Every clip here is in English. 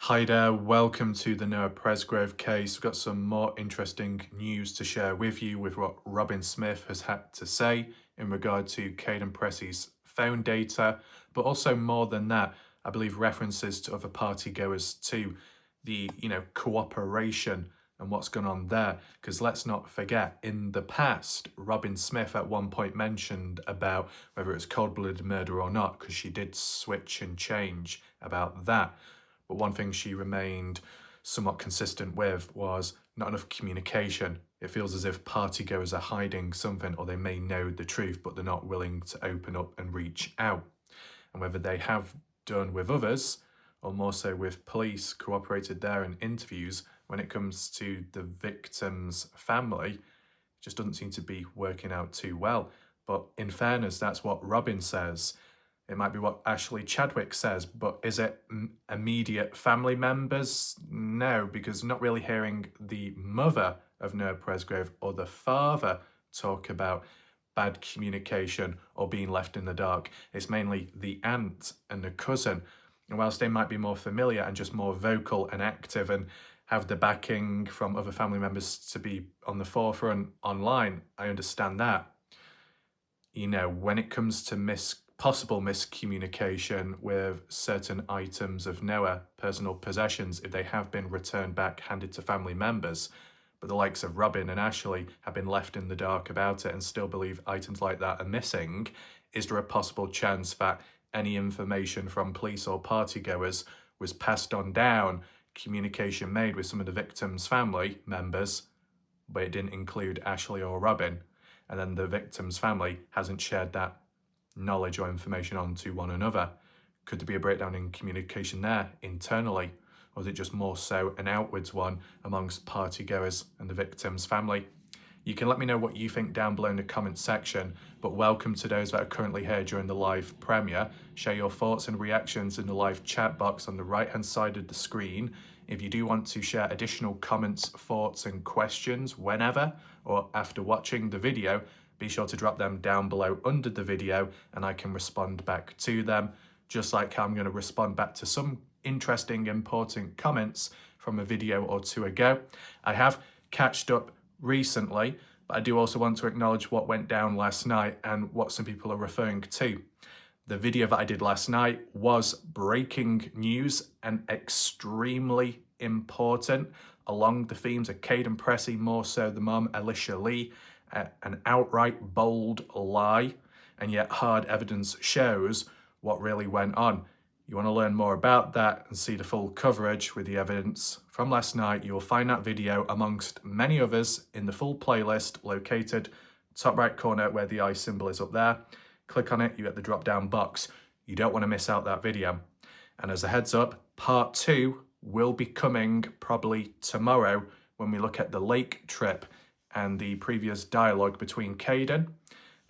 Hi there, welcome to the Noah Presgrove case. We've got some more interesting news to share with you with what Robyn Smith has had to say in regard to Kaden Pressy's phone data, but also more than that, I believe references to other party goers to the, cooperation and what's gone on there. Because let's not forget, in the past, Robyn Smith at one point mentioned about whether it's cold-blooded murder or not, because she did switch and change about that. But one thing she remained somewhat consistent with was not enough communication. It feels as if partygoers are hiding something, or they may know the truth, but they're not willing to open up and reach out. And whether they have done with others, or more so with police, cooperated there in interviews, when it comes to the victim's family, it just doesn't seem to be working out too well. But in fairness, that's what Robyn says. It might be what Ashley Chadwick says, but is it immediate family members? No, because not really hearing the mother of Noah Presgrove or the father talk about bad communication or being left in the dark. It's mainly the aunt and the cousin. And whilst they might be more familiar and just more vocal and active and have the backing from other family members to be on the forefront online, I understand that. When it comes to possible miscommunication with certain items of Noah, personal possessions, if they have been returned back, handed to family members, but the likes of Robyn and Ashley have been left in the dark about it and still believe items like that are missing, is there a possible chance that any information from police or partygoers was passed on down, communication made with some of the victims' family members, but it didn't include Ashley or Robyn, and then the victim's family hasn't shared that knowledge or information on to one another? Could there be a breakdown in communication there internally, or is it just more so an outwards one amongst partygoers and the victim's family? You can let me know what you think down below in the comments section, but welcome to those that are currently here during the live premiere. Share your thoughts and reactions in the live chat box on the right hand side of the screen. If you do want to share additional comments, thoughts and questions whenever or after watching the video, be sure to drop them down below under the video and I can respond back to them, just like how I'm going to respond back to some interesting, important comments from a video or two ago. I have catched up recently, but I do also want to acknowledge what went down last night and what some people are referring to. The video that I did last night was breaking news and extremely important along the themes of Kaden Pressy, more so the mum, Alicia Lee, an outright bold lie, and yet hard evidence shows what really went on. You want to learn more about that and see the full coverage with the evidence from last night, you will find that video amongst many others in the full playlist located top right corner where the eye symbol is up there. Click on it, you get the drop down box. You don't want to miss out that video. And as a heads up, part 2 will be coming probably tomorrow when we look at the lake trip and the previous dialogue between Kaden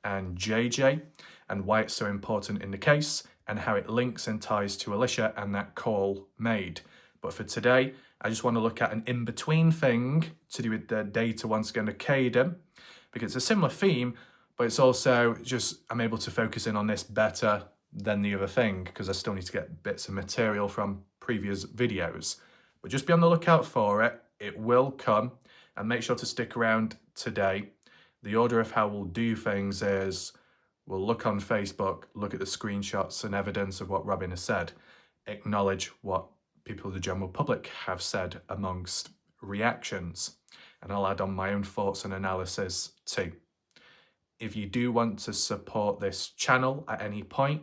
and JJ and why it's so important in the case and how it links and ties to Alicia and that call made. But for today, I just want to look at an in-between thing to do with the data once again of Kaden, because it's a similar theme, but it's also just I'm able to focus in on this better than the other thing because I still need to get bits of material from previous videos. But just be on the lookout for it. It will come. And make sure to stick around today. The order of how we'll do things is we'll look on Facebook, look at the screenshots and evidence of what Robyn has said, acknowledge what people of the general public have said amongst reactions, and I'll add on my own thoughts and analysis too. If you do want to support this channel at any point,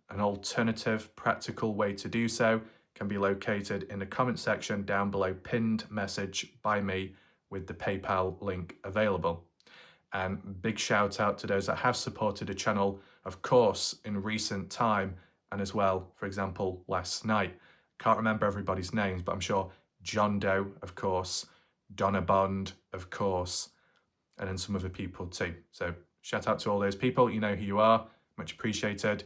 an alternative practical way to do so can be located in the comment section down below, pinned message by me with the PayPal link available. And big shout out to those that have supported the channel, of course, in recent time, and as well, for example, last night. Can't remember everybody's names, but I'm sure John Doe, of course, Donna Bond, of course, and then some other people too. So shout out to all those people. You know who you are. Much appreciated.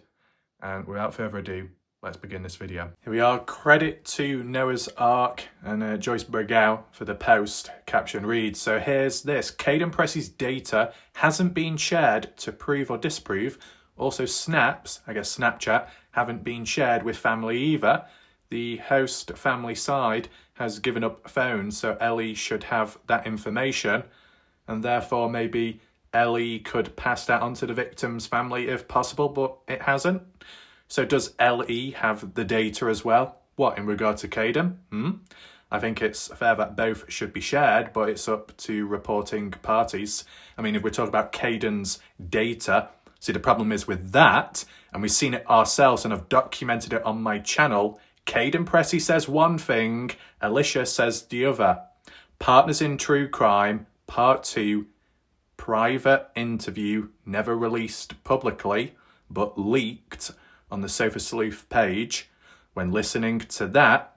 And without further ado, let's begin this video. Here we are. Credit to Noah's Ark and Joyce Bergow for the post. Caption reads, so here's this. Kaden Pressy's data hasn't been shared to prove or disprove. Also snaps, I guess Snapchat, haven't been shared with family either. the host family side has given up phones, so Ellie should have that information, and therefore maybe Ellie could pass that on to the victim's family if possible, but it hasn't. So does Ellie have the data as well? What, in regard to Kaden? I think it's fair that both should be shared, but it's up to reporting parties. I mean, if we're talking about Kaden's data, see, the problem is with that, and we've seen it ourselves and I've documented it on my channel, Kaden Pressy says one thing, Alicia says the other. Partners in True Crime, Part 2, private interview, never released publicly, but leaked on the Sofa Sleuth page. When listening to that,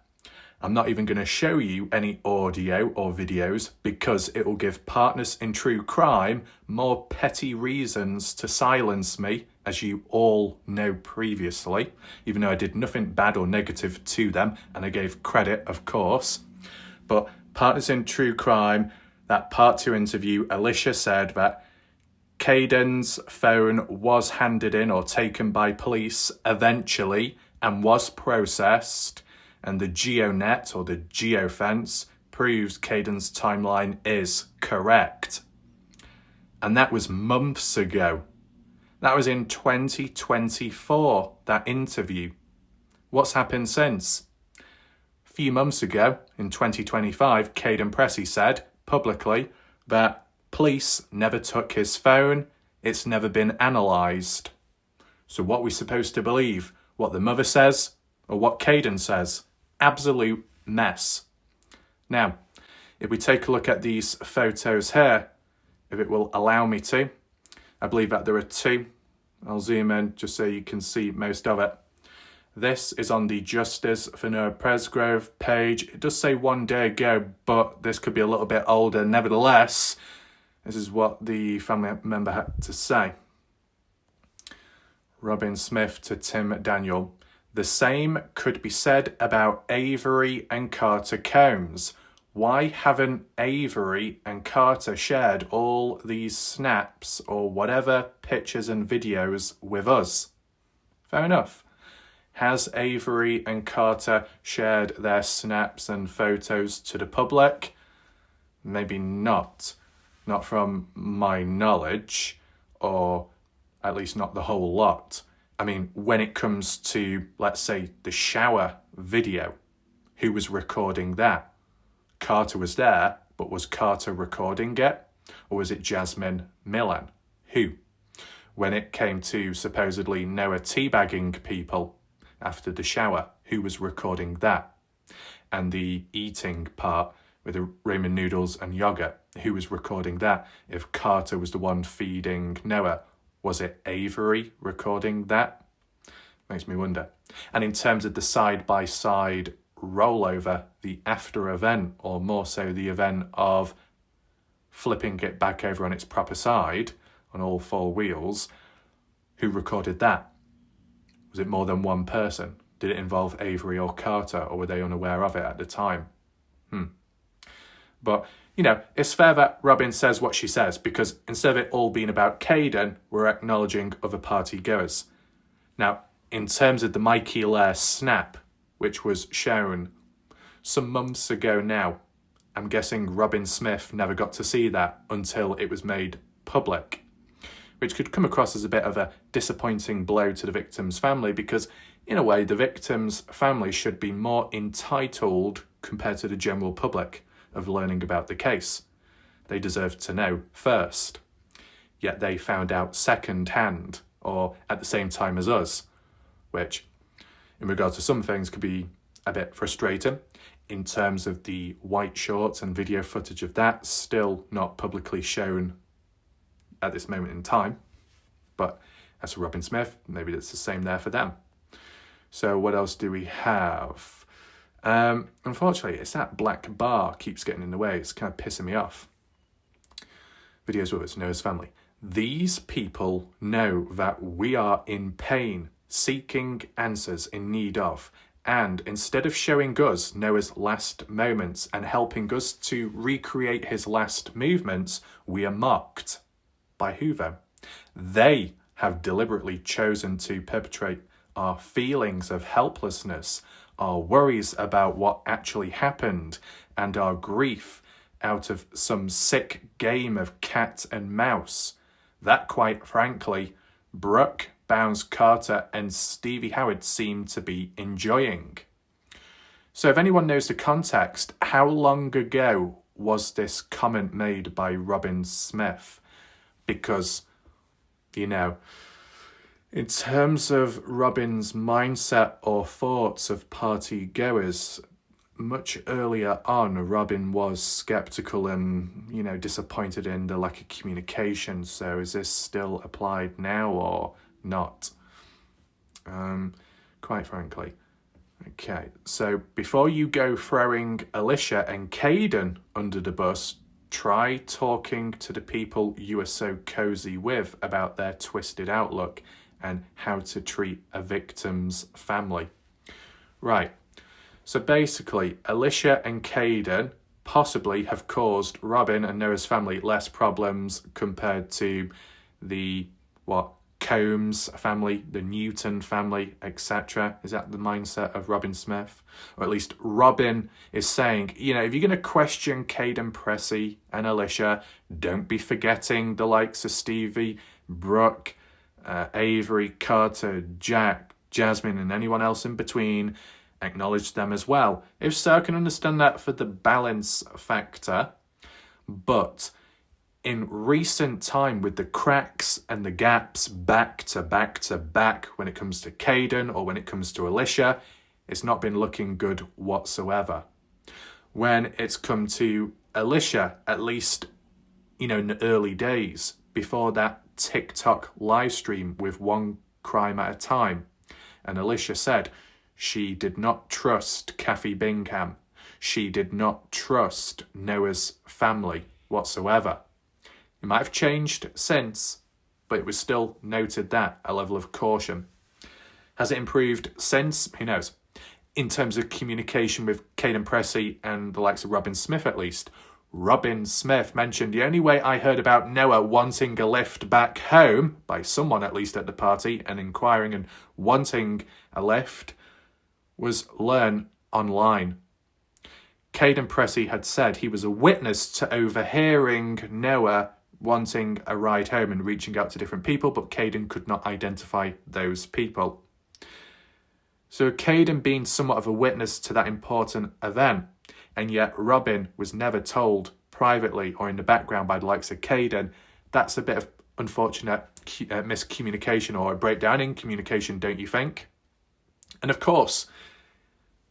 I'm not even going to show you any audio or videos because it will give Partners in True Crime more petty reasons to silence me, as you all know previously, even though I did nothing bad or negative to them, and I gave credit, of course. But Partners in True Crime, that Part 2 interview, Alicia said that Kaden's phone was handed in or taken by police eventually and was processed, and the GeoNet or the geofence proves Kaden's timeline is correct. And that was months ago. That was in 2024, that interview. What's happened since? A few months ago, in 2025, Kaden Pressy said publicly that police never took his phone, it's never been analysed. So what are we supposed to believe? What the mother says or what Kaden says? Absolute mess. Now, if we take a look at these photos here, if it will allow me to, I believe that there are two. I'll zoom in just so you can see most of it. This is on the Justice for Noah Presgrove page. It does say 1 day ago, but this could be a little bit older. Nevertheless, this is what the family member had to say. Robyn Smith to Tim Daniel. The same could be said about Avery and Carter Combs. Why haven't Avery and Carter shared all these snaps or whatever pictures and videos with us? Fair enough. Has Avery and Carter shared their snaps and photos to the public? Maybe not. Not from my knowledge, or at least not the whole lot. I mean, when it comes to, let's say, the shower video, who was recording that? Carter was there, but was Carter recording it? Or was it Jasmine Millen? Who? When it came to supposedly Noah teabagging people after the shower, who was recording that? And the eating part with the ramen noodles and yogurt, who was recording that? If Carter was the one feeding Noah, was it Avery recording that? Makes me wonder. And in terms of the side-by-side rollover, the after event, or more so the event of flipping it back over on its proper side, on all four wheels, who recorded that? Was it more than one person? Did it involve Avery or Carter, or were they unaware of it at the time? But, you know, it's fair that Robyn says what she says, because instead of it all being about Kaden, we're acknowledging other party goers. Now, in terms of the Mikey Lair snap, which was shown some months ago now, I'm guessing Robyn Smith never got to see that until it was made public, which could come across as a bit of a disappointing blow to the victim's family, because in a way the victim's family should be more entitled compared to the general public of learning about the case. They deserve to know first, yet they found out second hand, or at the same time as us, which in regards to some things could be a bit frustrating. In terms of the white shorts and video footage of that, still not publicly shown at this moment in time, but as for Robyn Smith, maybe it's the same there for them. So what else do we have? Unfortunately, it's that black bar keeps getting in the way. It's kind of pissing me off. Videos with us, Noah's family. These people know that we are in pain, seeking answers in need of, and instead of showing us Noah's last moments and helping us to recreate his last movements, we are mocked. By who though? They have deliberately chosen to perpetrate our feelings of helplessness, our worries about what actually happened, and our grief out of some sick game of cat and mouse that, quite frankly, Brooke, Bounds, Carter and Stevie Howard seem to be enjoying. So if anyone knows the context, how long ago was this comment made by Robyn Smith? Because, you know, in terms of Robyn's mindset or thoughts of party goers, much earlier on, Robyn was sceptical and, you know, disappointed in the lack of communication. So is this still applied now or not? Quite frankly. Okay, so before you go throwing Alicia and Kaden under the bus, try talking to the people you are so cozy with about their twisted outlook and how to treat a victim's family. Right, so basically, Alicia and Kaden possibly have caused Robyn and Noah's family less problems compared to the, Combs family, the Newton family, etc. Is that the mindset of Robyn Smith? Or at least Robyn is saying, you know, if you're going to question Kaden Pressy and Alicia, don't be forgetting the likes of Stevie, Brooke, Avery, Carter, Jack, Jasmine, and anyone else in between. Acknowledge them as well. If so, I can understand that for the balance factor. But in recent time, with the cracks and the gaps back to back to back when it comes to Kaden or when it comes to Alicia, it's not been looking good whatsoever. When it's come to Alicia, at least, you know, in the early days, before that TikTok live stream with one crime at a time, and Alicia said she did not trust Kathy Bingham. She did not trust Noah's family whatsoever. It might have changed since, but it was still noted that, a level of caution. Has it improved since? Who knows? In terms of communication with Kaden Pressy and the likes of Robyn Smith at least, Robyn Smith mentioned the only way I heard about Noah wanting a lift back home, by someone at least at the party, and inquiring and wanting a lift, was learn online. Kaden Pressy had said he was a witness to overhearing Noah wanting a ride home and reaching out to different people, but Kaden could not identify those people. So Kaden being somewhat of a witness to that important event, and yet Robyn was never told privately or in the background by the likes of Kaden, that's a bit of unfortunate miscommunication or a breakdown in communication, don't you think? And of course,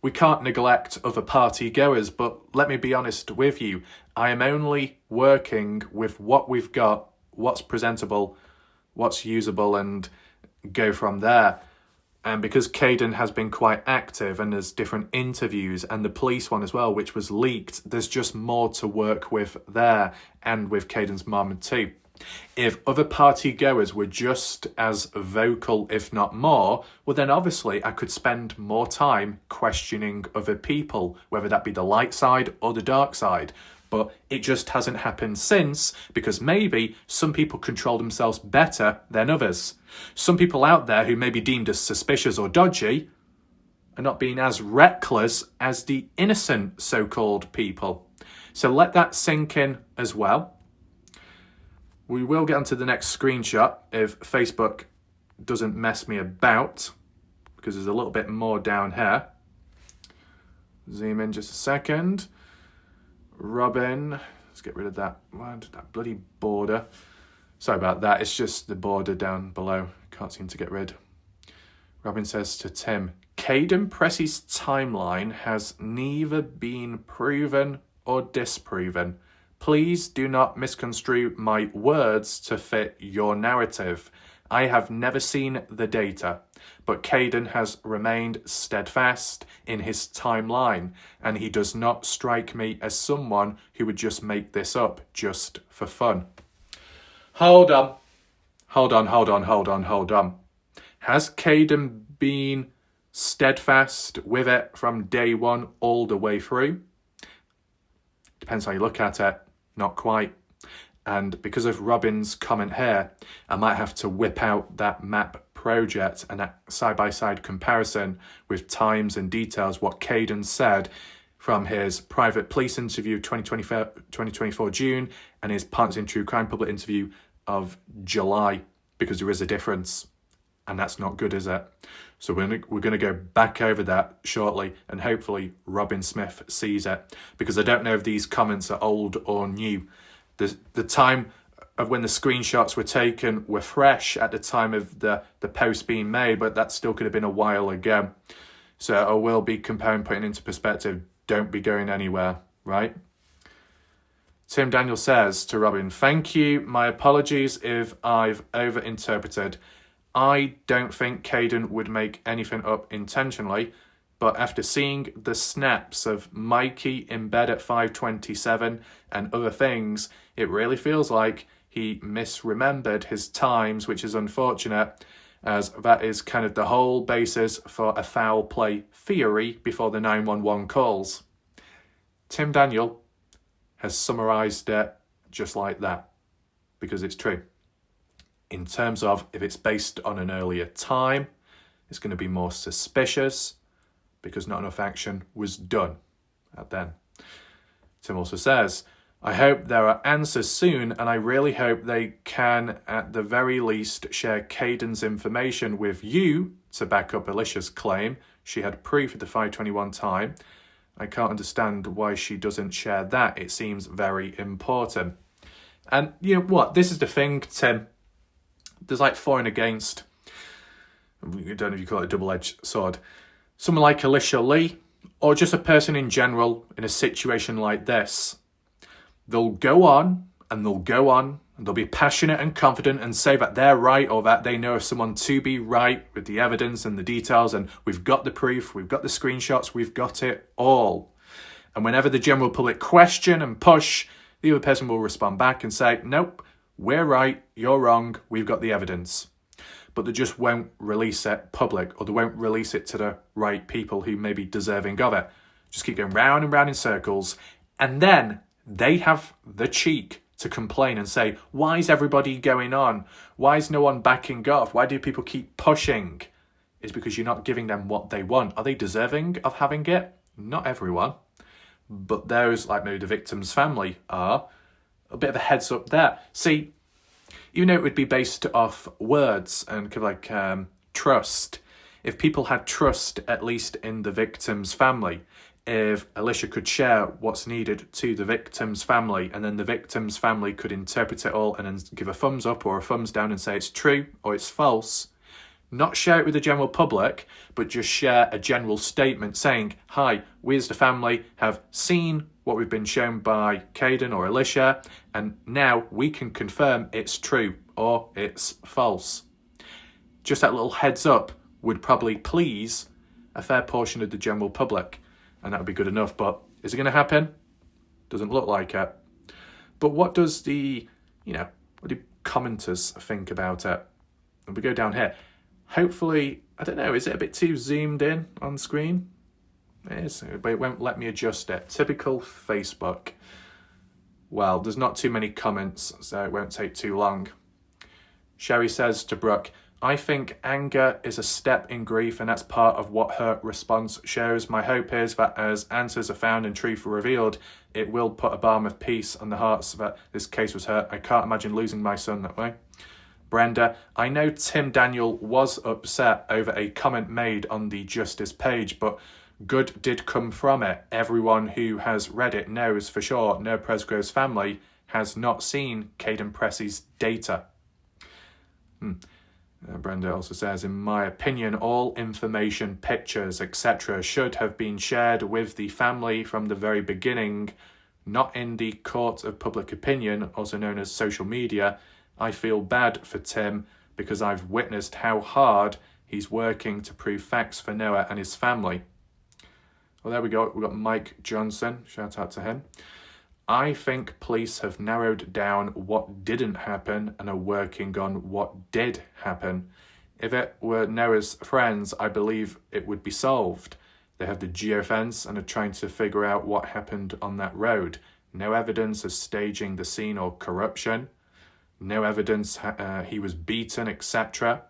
we can't neglect other party goers, but let me be honest with you. I am only working with what we've got, what's presentable, what's usable, and go from there. And because Kaden has been quite active and there's different interviews and the police one as well, which was leaked, there's just more to work with there and with Kaden's mum too. If other party goers were just as vocal, if not more, well then obviously I could spend more time questioning other people, whether that be the light side or the dark side. But it just hasn't happened since, because maybe some people control themselves better than others. Some people out there who may be deemed as suspicious or dodgy are not being as reckless as the innocent so-called people. So let that sink in as well. We will get onto the next screenshot if Facebook doesn't mess me about, because there's a little bit more down here. Zoom in just a second. Robyn, let's get rid of that bloody border. Sorry about that, it's just the border down below. Can't seem to get rid. Robyn says to Tim, Kaden Pressy's timeline has neither been proven or disproven. Please do not misconstrue my words to fit your narrative. I have never seen the data, but Kaden has remained steadfast in his timeline, and he does not strike me as someone who would just make this up just for fun. Hold on. Has Kaden been steadfast with it from day one all the way through? Depends how you look at it. Not quite. And because of Robyn's comment here, I might have to whip out that map project and that side-by-side comparison with times and details, what Kaden said from his private police interview 2024 June and his Partners in True Crime public interview of July, because there is a difference, and that's not good, is it? So we're going to go back over that shortly, and hopefully Robyn Smith sees it, because I don't know if these comments are old or new. The time of when the screenshots were taken were fresh at the time of the post being made, but that still could have been a while ago. So I will be comparing, putting into perspective. Don't be going anywhere, right? Tim Daniel says to Robyn, thank you. My apologies if I've overinterpreted. I don't think Kaden would make anything up intentionally, but after seeing the snaps of Mikey in bed at 5:27 and other things, it really feels like he misremembered his times, which is unfortunate, as that is kind of the whole basis for a foul play theory before the 911 calls. Tim Daniel has summarised it just like that, because it's true. In terms of if it's based on an earlier time, it's going to be more suspicious because not enough action was done at then. Tim also says, I hope there are answers soon, and I really hope they can at the very least share Kaden's information with you to back up Alicia's claim she had proof of the 521 time. I can't understand why she doesn't share that. It seems very important. And you know what? This is the thing, Tim. There's like for and against. I don't know if you call it a double-edged sword. Someone like Alicia Lee, or just a person in general in a situation like this, they'll go on and they'll go on and they'll be passionate and confident and say that they're right or that they know of someone to be right with the evidence and the details, and we've got the proof, we've got the screenshots, we've got it all. And whenever the general public question and push, the other person will respond back and say, nope, we're right, you're wrong, we've got the evidence. But they just won't release it public, or they won't release it to the right people who may be deserving of it. Just keep going round and round in circles. And then they have the cheek to complain and say, why is everybody going on? Why is no one backing off? Why do people keep pushing? It's because you're not giving them what they want. Are they deserving of having it? Not everyone. But those, like maybe the victim's family, are. A bit of a heads up there. See, even though it would be based off words and kind of like trust, if people had trust, at least in the victim's family, if Alicia could share what's needed to the victim's family, and then the victim's family could interpret it all and then give a thumbs up or a thumbs down and say it's true or it's false, not share it with the general public, but just share a general statement saying, hi, we as the family have seen what we've been shown by Kaden or Alicia, and now we can confirm it's true or it's false. Just that little heads up would probably please a fair portion of the general public, and that would be good enough. But is it going to happen? Doesn't look like it. But what does what do commenters think about it? And we go down here. Hopefully, I don't know, is it a bit too zoomed in on screen? It is, but it won't let me adjust it. Typical Facebook. Well, there's not too many comments, so it won't take too long. Sherry says to Brooke, I think anger is a step in grief, and that's part of what her response shows. My hope is that as answers are found and truth are revealed, it will put a balm of peace on the hearts that this case was hurt. I can't imagine losing my son that way. Brenda, I know Tim Daniel was upset over a comment made on the Justice page, but good did come from it. Everyone who has read it knows for sure Noah Presgrove's family has not seen Kaden Pressy's data. Brenda also says, in my opinion, all information, pictures, etc. should have been shared with the family from the very beginning, not in the court of public opinion, also known as social media. I feel bad for Tim because I've witnessed how hard he's working to prove facts for Noah and his family. Well, there we go. We've got Mike Johnson. Shout out to him. I think police have narrowed down what didn't happen and are working on what did happen. If it were Noah's friends, I believe it would be solved. They have the geofence and are trying to figure out what happened on that road. No evidence of staging the scene or corruption. No evidence he was beaten, etc.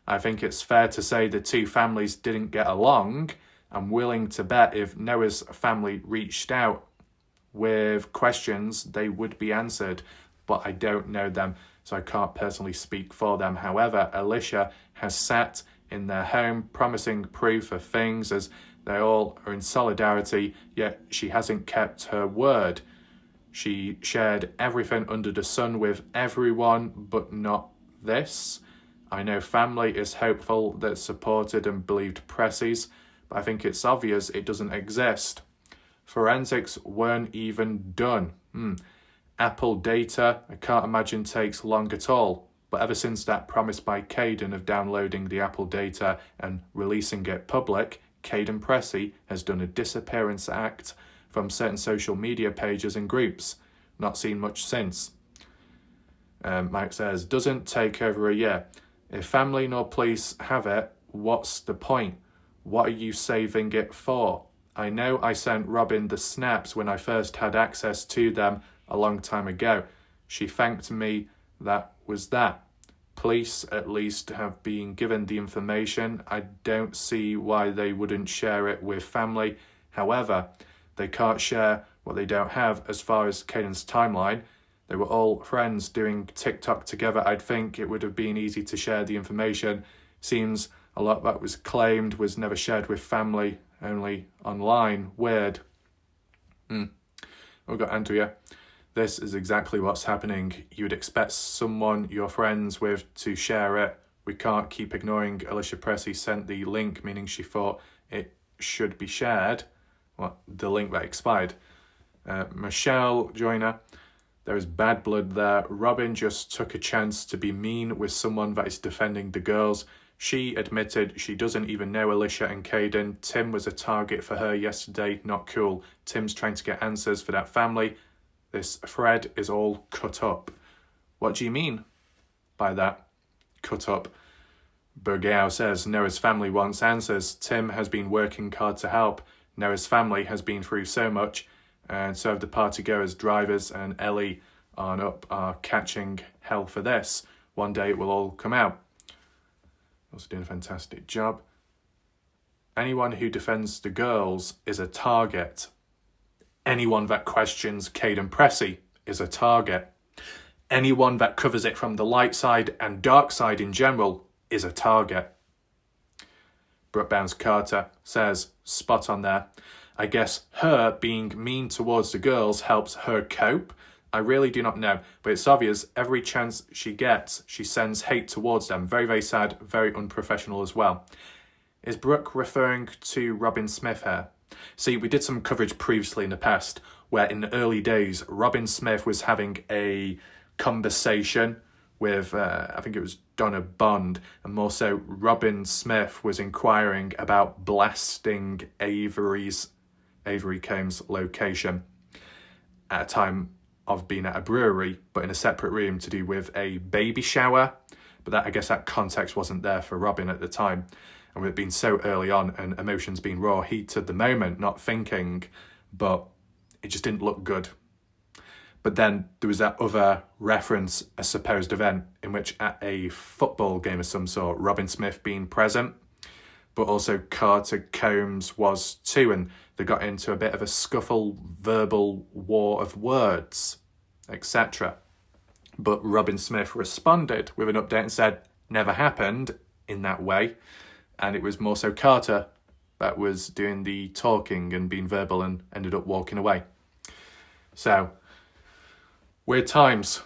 I think it's fair to say the two families didn't get along. I'm willing to bet if Noah's family reached out with questions, they would be answered, but I don't know them, so I can't personally speak for them. However, Alicia has sat in their home promising proof of things as they all are in solidarity, yet she hasn't kept her word. She shared everything under the sun with everyone, but not this. I know family is hopeful that supported and believed Pressy's, but I think it's obvious it doesn't exist. Forensics weren't even done. Apple data, I can't imagine takes long at all. But ever since that promise by Kaden of downloading the Apple data and releasing it public, Kaden Pressy has done a disappearance act from certain social media pages and groups. Not seen much since. Mike says, doesn't take over a year. If family nor police have it, what's the point? What are you saving it for? I know I sent Robyn the snaps when I first had access to them a long time ago. She thanked me, that was that. Police at least have been given the information. I don't see why they wouldn't share it with family. However, they can't share what they don't have as far as Kaden's timeline. They were all friends doing TikTok together. I'd think it would have been easy to share the information. Seems a lot that was claimed was never shared with family, only online. Weird. We've got Andrea. This is exactly what's happening. You would expect someone you're friends with to share it. We can't keep ignoring Alicia Pressy sent the link, meaning she thought it should be shared. Well, the link that expired. Michelle Joyner. There is bad blood there. Robyn just took a chance to be mean with someone that is defending the girls. She admitted she doesn't even know Alicia and Kaden. Tim was a target for her yesterday. Not cool. Tim's trying to get answers for that family. This thread is all cut up. What do you mean by that? Cut up. Burgao says Noah's family wants answers. Tim has been working hard to help. Noah's family has been through so much, and so have the partygoers, drivers, and Ellie are catching hell for this. One day it will all come out. Also doing a fantastic job. Anyone who defends the girls is a target. Anyone that questions Kaden Pressy is a target. Anyone that covers it from the light side and dark side in general is a target. Brooke Bounce Carter says, spot on there. I guess her being mean towards the girls helps her cope. I really do not know, but it's obvious every chance she gets, she sends hate towards them. Very, very sad, very unprofessional as well. Is Brooke referring to Robyn Smith here? See, we did some coverage previously in the past where in the early days, Robyn Smith was having a conversation with, I think it was Donna Bond, and more so Robyn Smith was inquiring about blasting Avery Combs' location at a time of being at a brewery, but in a separate room to do with a baby shower. But that, I guess that context wasn't there for Robyn at the time. And with it being so early on and emotions being raw heat at the moment, not thinking, but it just didn't look good. But then there was that other reference, a supposed event in which at a football game of some sort, Robyn Smith being present, but also Carter Combs was too, and they got into a bit of a scuffle, verbal war of words, etc. But Robyn Smith responded with an update and said, never happened in that way. And it was more so Carter that was doing the talking and being verbal and ended up walking away. So, weird times.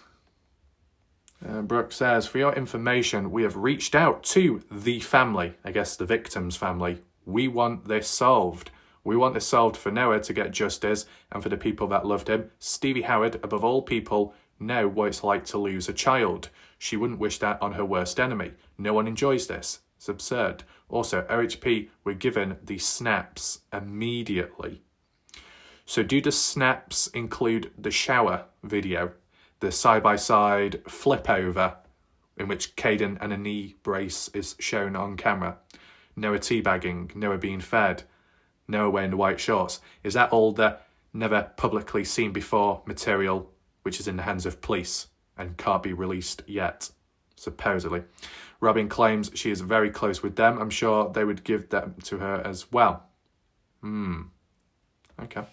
Brooke says, for your information, we have reached out to the family, I guess the victim's family. We want this solved. We want this solved for Noah to get justice and for the people that loved him. Stevie Howard, above all people, know what it's like to lose a child. She wouldn't wish that on her worst enemy. No one enjoys this. It's absurd. Also, OHP were given the snaps immediately. So do the snaps include the shower video, the side-by-side flip over in which Kaden and a knee brace is shown on camera? Noah teabagging, Noah being fed, Noah wearing the white shorts. Is that all the never publicly seen before material which is in the hands of police and can't be released yet, supposedly? Robyn claims she is very close with them. I'm sure they would give them to her as well. Okay.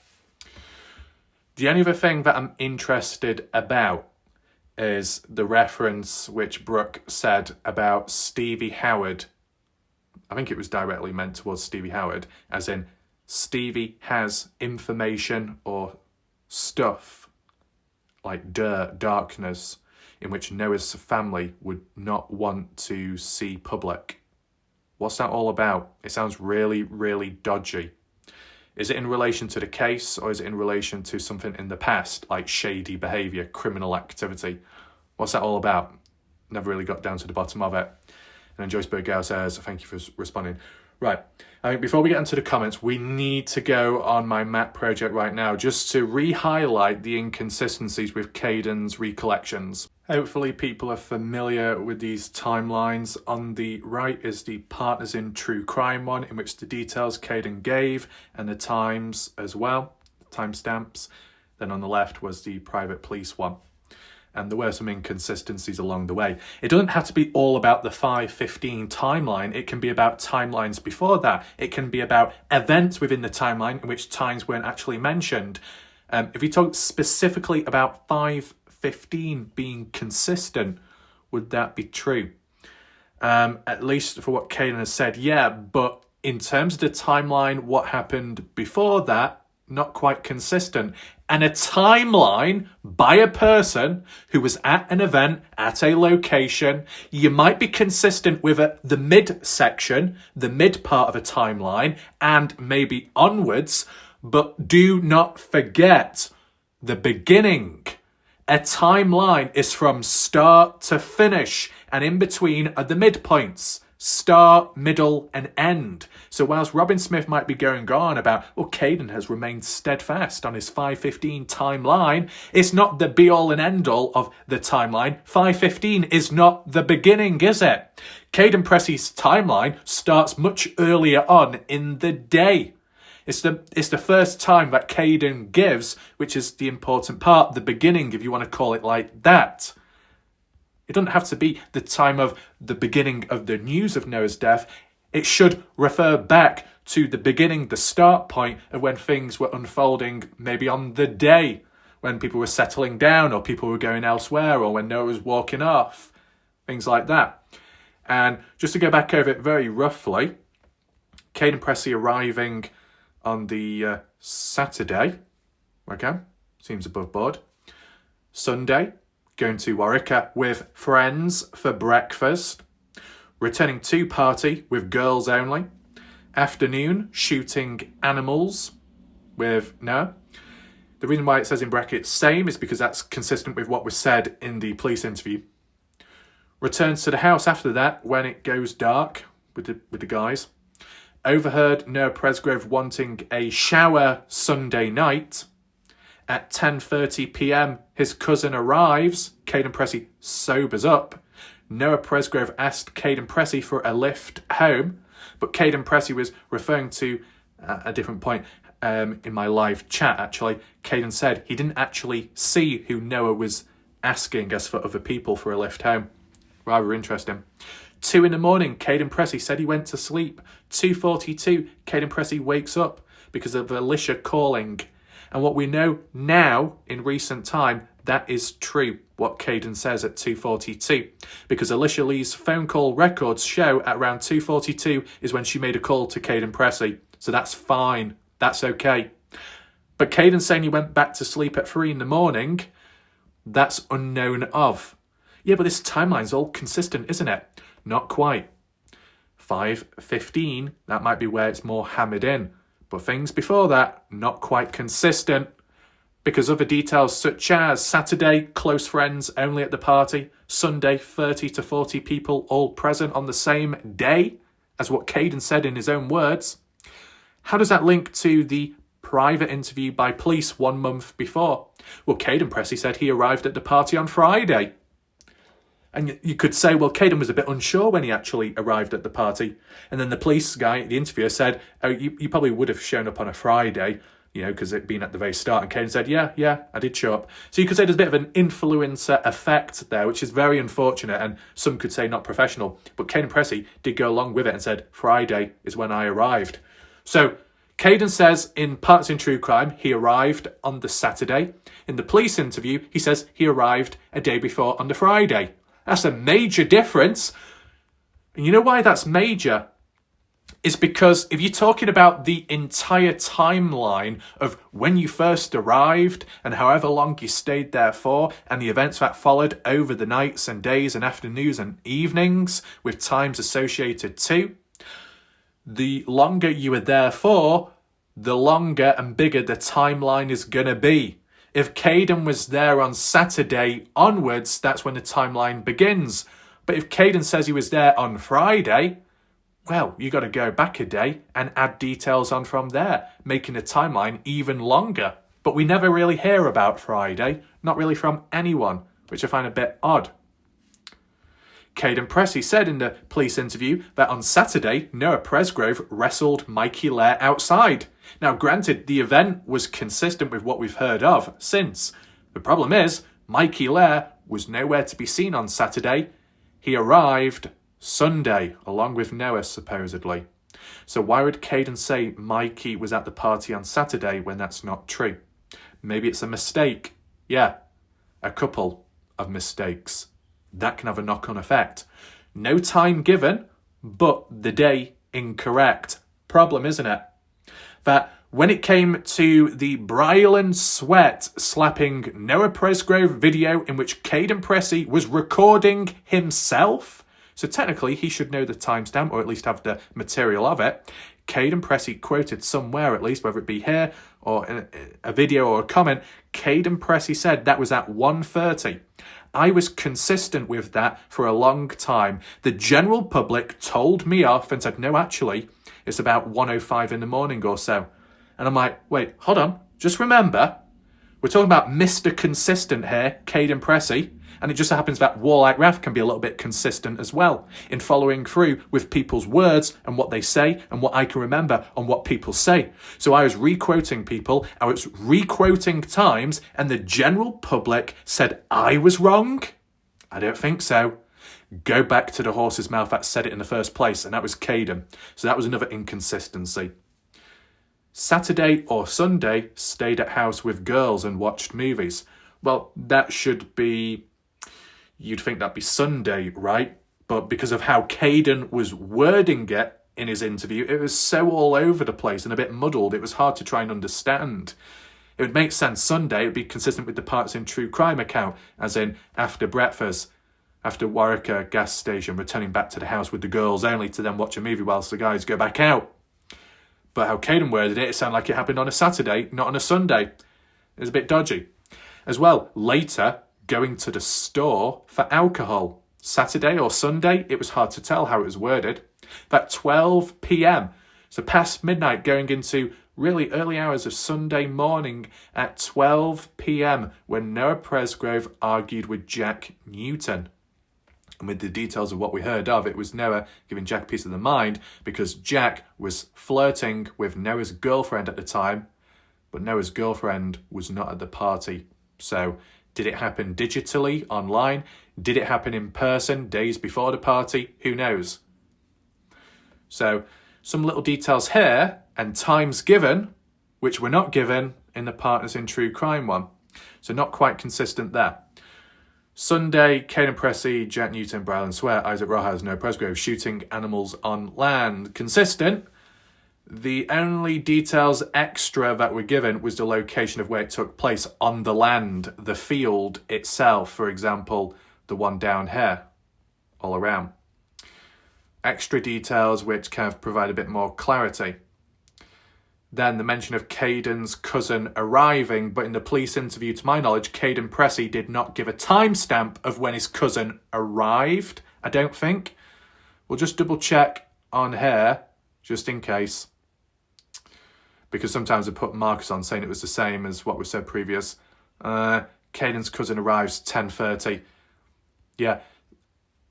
The only other thing that I'm interested about is the reference which Brooke said about Stevie Howard. I think it was directly meant towards Stevie Howard, as in Stevie has information or stuff like darkness in which Noah's family would not want to see public. What's that all about? It sounds really, really dodgy. Is it in relation to the case, or is it in relation to something in the past, like shady behaviour, criminal activity? What's that all about? Never really got down to the bottom of it. And then Joyce Burgow says, thank you for responding. Right, I think before we get into the comments, we need to go on my map project right now just to re-highlight the inconsistencies with Kaden's recollections. Hopefully people are familiar with these timelines. On the right is the Partners in True Crime one, in which the details Kaden gave and the times as well, timestamps. Then on the left was the Private Police one. And there were some inconsistencies along the way. It doesn't have to be all about the 5:15 timeline. It can be about timelines before that. It can be about events within the timeline in which times weren't actually mentioned. If we talk specifically about 5:15 being consistent, would that be true? At least for what Kaden has said, yeah. But in terms of the timeline, what happened before that, not quite consistent. And a timeline by a person who was at an event, at a location, you might be consistent with the mid-section, the mid part of a timeline, and maybe onwards, but do not forget the beginning. A timeline is from start to finish, and in between are the midpoints. Start, middle, and end. So whilst Robyn Smith might be going on about, well, Kaden has remained steadfast on his 5:15 timeline, it's not the be-all and end-all of the timeline. 5:15 is not the beginning, is it? Kaden Pressy's timeline starts much earlier on in the day. It's the first time that Kaden gives, which is the important part, the beginning, if you want to call it like that. It doesn't have to be the time of the beginning of the news of Noah's death. It should refer back to the beginning, the start point of when things were unfolding, maybe on the day when people were settling down or people were going elsewhere or when Noah was walking off, things like that. And just to go back over it very roughly, Kaden Pressy arriving on the Saturday, okay, seems above board. Sunday, going to Warwick with friends for breakfast. Returning to party with girls only. Afternoon, shooting animals with Noah. The reason why it says in brackets same is because that's consistent with what was said in the police interview. Returns to the house after that when it goes dark with the guys. Overheard Noah Presgrove wanting a shower Sunday night. At 10:30 p.m, his cousin arrives. Kaden Pressy sobers up. Noah Presgrove asked Kaden Pressy for a lift home, but Kaden Pressy was referring to a different point in my live chat, actually. Kaden said he didn't actually see who Noah was asking us for other people for a lift home. Rather interesting. 2 a.m, Kaden Pressy said he went to sleep. 2:42, Kaden Pressy wakes up because of Alicia calling. And what we know now, in recent time, that is true, what Kaden says at 2:42. Because Alicia Lee's phone call records show at around 2:42 is when she made a call to Kaden Pressy. So that's fine. That's okay. But Kaden saying he went back to sleep at 3 a.m, that's unknown of. Yeah, but this timeline's all consistent, isn't it? Not quite. 5:15, that might be where it's more hammered in. But things before that, not quite consistent. Because other details such as Saturday, close friends only at the party. Sunday, 30 to 40 people all present on the same day, as what Kaden said in his own words. How does that link to the private interview by police 1 month before? Well, Kaden Pressy said he arrived at the party on Friday. And you could say, well, Kaden was a bit unsure when he actually arrived at the party. And then the police guy, the interviewer, said, oh, you probably would have shown up on a Friday, you know, because it'd been at the very start. And Kaden said, yeah, I did show up. So you could say there's a bit of an influencer effect there, which is very unfortunate, and some could say not professional. But Kaden Pressy did go along with it and said, Friday is when I arrived. So Kaden says in Partners in True Crime, he arrived on the Saturday. In the police interview, he says he arrived a day before on the Friday. That's a major difference. And you know why that's major? Is because if you're talking about the entire timeline of when you first arrived and however long you stayed there for, and the events that followed over the nights and days and afternoons and evenings with times associated too, the longer you were there for, the longer and bigger the timeline is going to be. If Kaden was there on Saturday onwards, that's when the timeline begins. But if Kaden says he was there on Friday, well, you got to go back a day and add details on from there, making the timeline even longer. But we never really hear about Friday, not really from anyone, which I find a bit odd. Kaden Pressy said in the police interview that on Saturday, Noah Presgrove wrestled Mikey Lair outside. Now, granted, the event was consistent with what we've heard of since. The problem is, Mikey Lair was nowhere to be seen on Saturday. He arrived Sunday, along with Noah, supposedly. So why would Kaden say Mikey was at the party on Saturday when that's not true? Maybe it's a mistake. Yeah, a couple of mistakes. That can have a knock-on effect. No time given, but the day incorrect. Problem, isn't it? That when it came to the Brylan Sweat slapping Noah Presgrove video in which Kaden Pressy was recording himself, so technically he should know the timestamp or at least have the material of it, Kaden Pressy quoted somewhere, at least, whether it be here or in a video or a comment, Kaden Pressy said that was at 1:30. I was consistent with that for a long time. The general public told me off and said, no, actually, it's about 1:05 in the morning or so. And I'm like, wait, hold on. Just remember, we're talking about Mr. Consistent here, Kaden Pressy. And it just so happens that Warlike Wrath can be a little bit consistent as well in following through with people's words and what they say and what I can remember on what people say. So I was re-quoting people, I was re-quoting times, and the general public said I was wrong? I don't think so. Go back to the horse's mouth that said it in the first place, and that was Kaden. So that was another inconsistency. Saturday or Sunday, stayed at house with girls and watched movies. Well, that should be... You'd think that'd be Sunday, right? But because of how Kaden was wording it in his interview, it was so all over the place and a bit muddled, it was hard to try and understand. It would make sense Sunday, it would be consistent with the Partners in True Crime account, as in after breakfast, after Warwick gas station, returning back to the house with the girls only to then watch a movie whilst the guys go back out. But how Kaden worded it, it sounded like it happened on a Saturday, not on a Sunday. It was a bit dodgy. As well, later, going to the store for alcohol. Saturday or Sunday, it was hard to tell how it was worded. That 12 p.m, so past midnight, going into really early hours of Sunday morning at 12 p.m, when Noah Presgrove argued with Jack Newton. And with the details of what we heard of, it was Noah giving Jack a piece of the mind because Jack was flirting with Noah's girlfriend at the time, but Noah's girlfriend was not at the party. So did it happen digitally, online? Did it happen in person days before the party? Who knows? So some little details here and times given, which were not given in the Partners in True Crime one. So not quite consistent there. Sunday, Kaden Pressy, Jack Newton, Brylan Sweat, Isaac Rojas, Noah Presgrove shooting animals on land. Consistent. The only details extra that were given was the location of where it took place on the land, the field itself, for example, the one down here, all around. Extra details which kind of provide a bit more clarity. Then the mention of Kaden's cousin arriving, but in the police interview, to my knowledge, Kaden Pressy did not give a timestamp of when his cousin arrived, I don't think. We'll just double check on here, just in case. Because sometimes I put markers on saying it was the same as what was said previous. Kaden's cousin arrives 10:30. Yeah,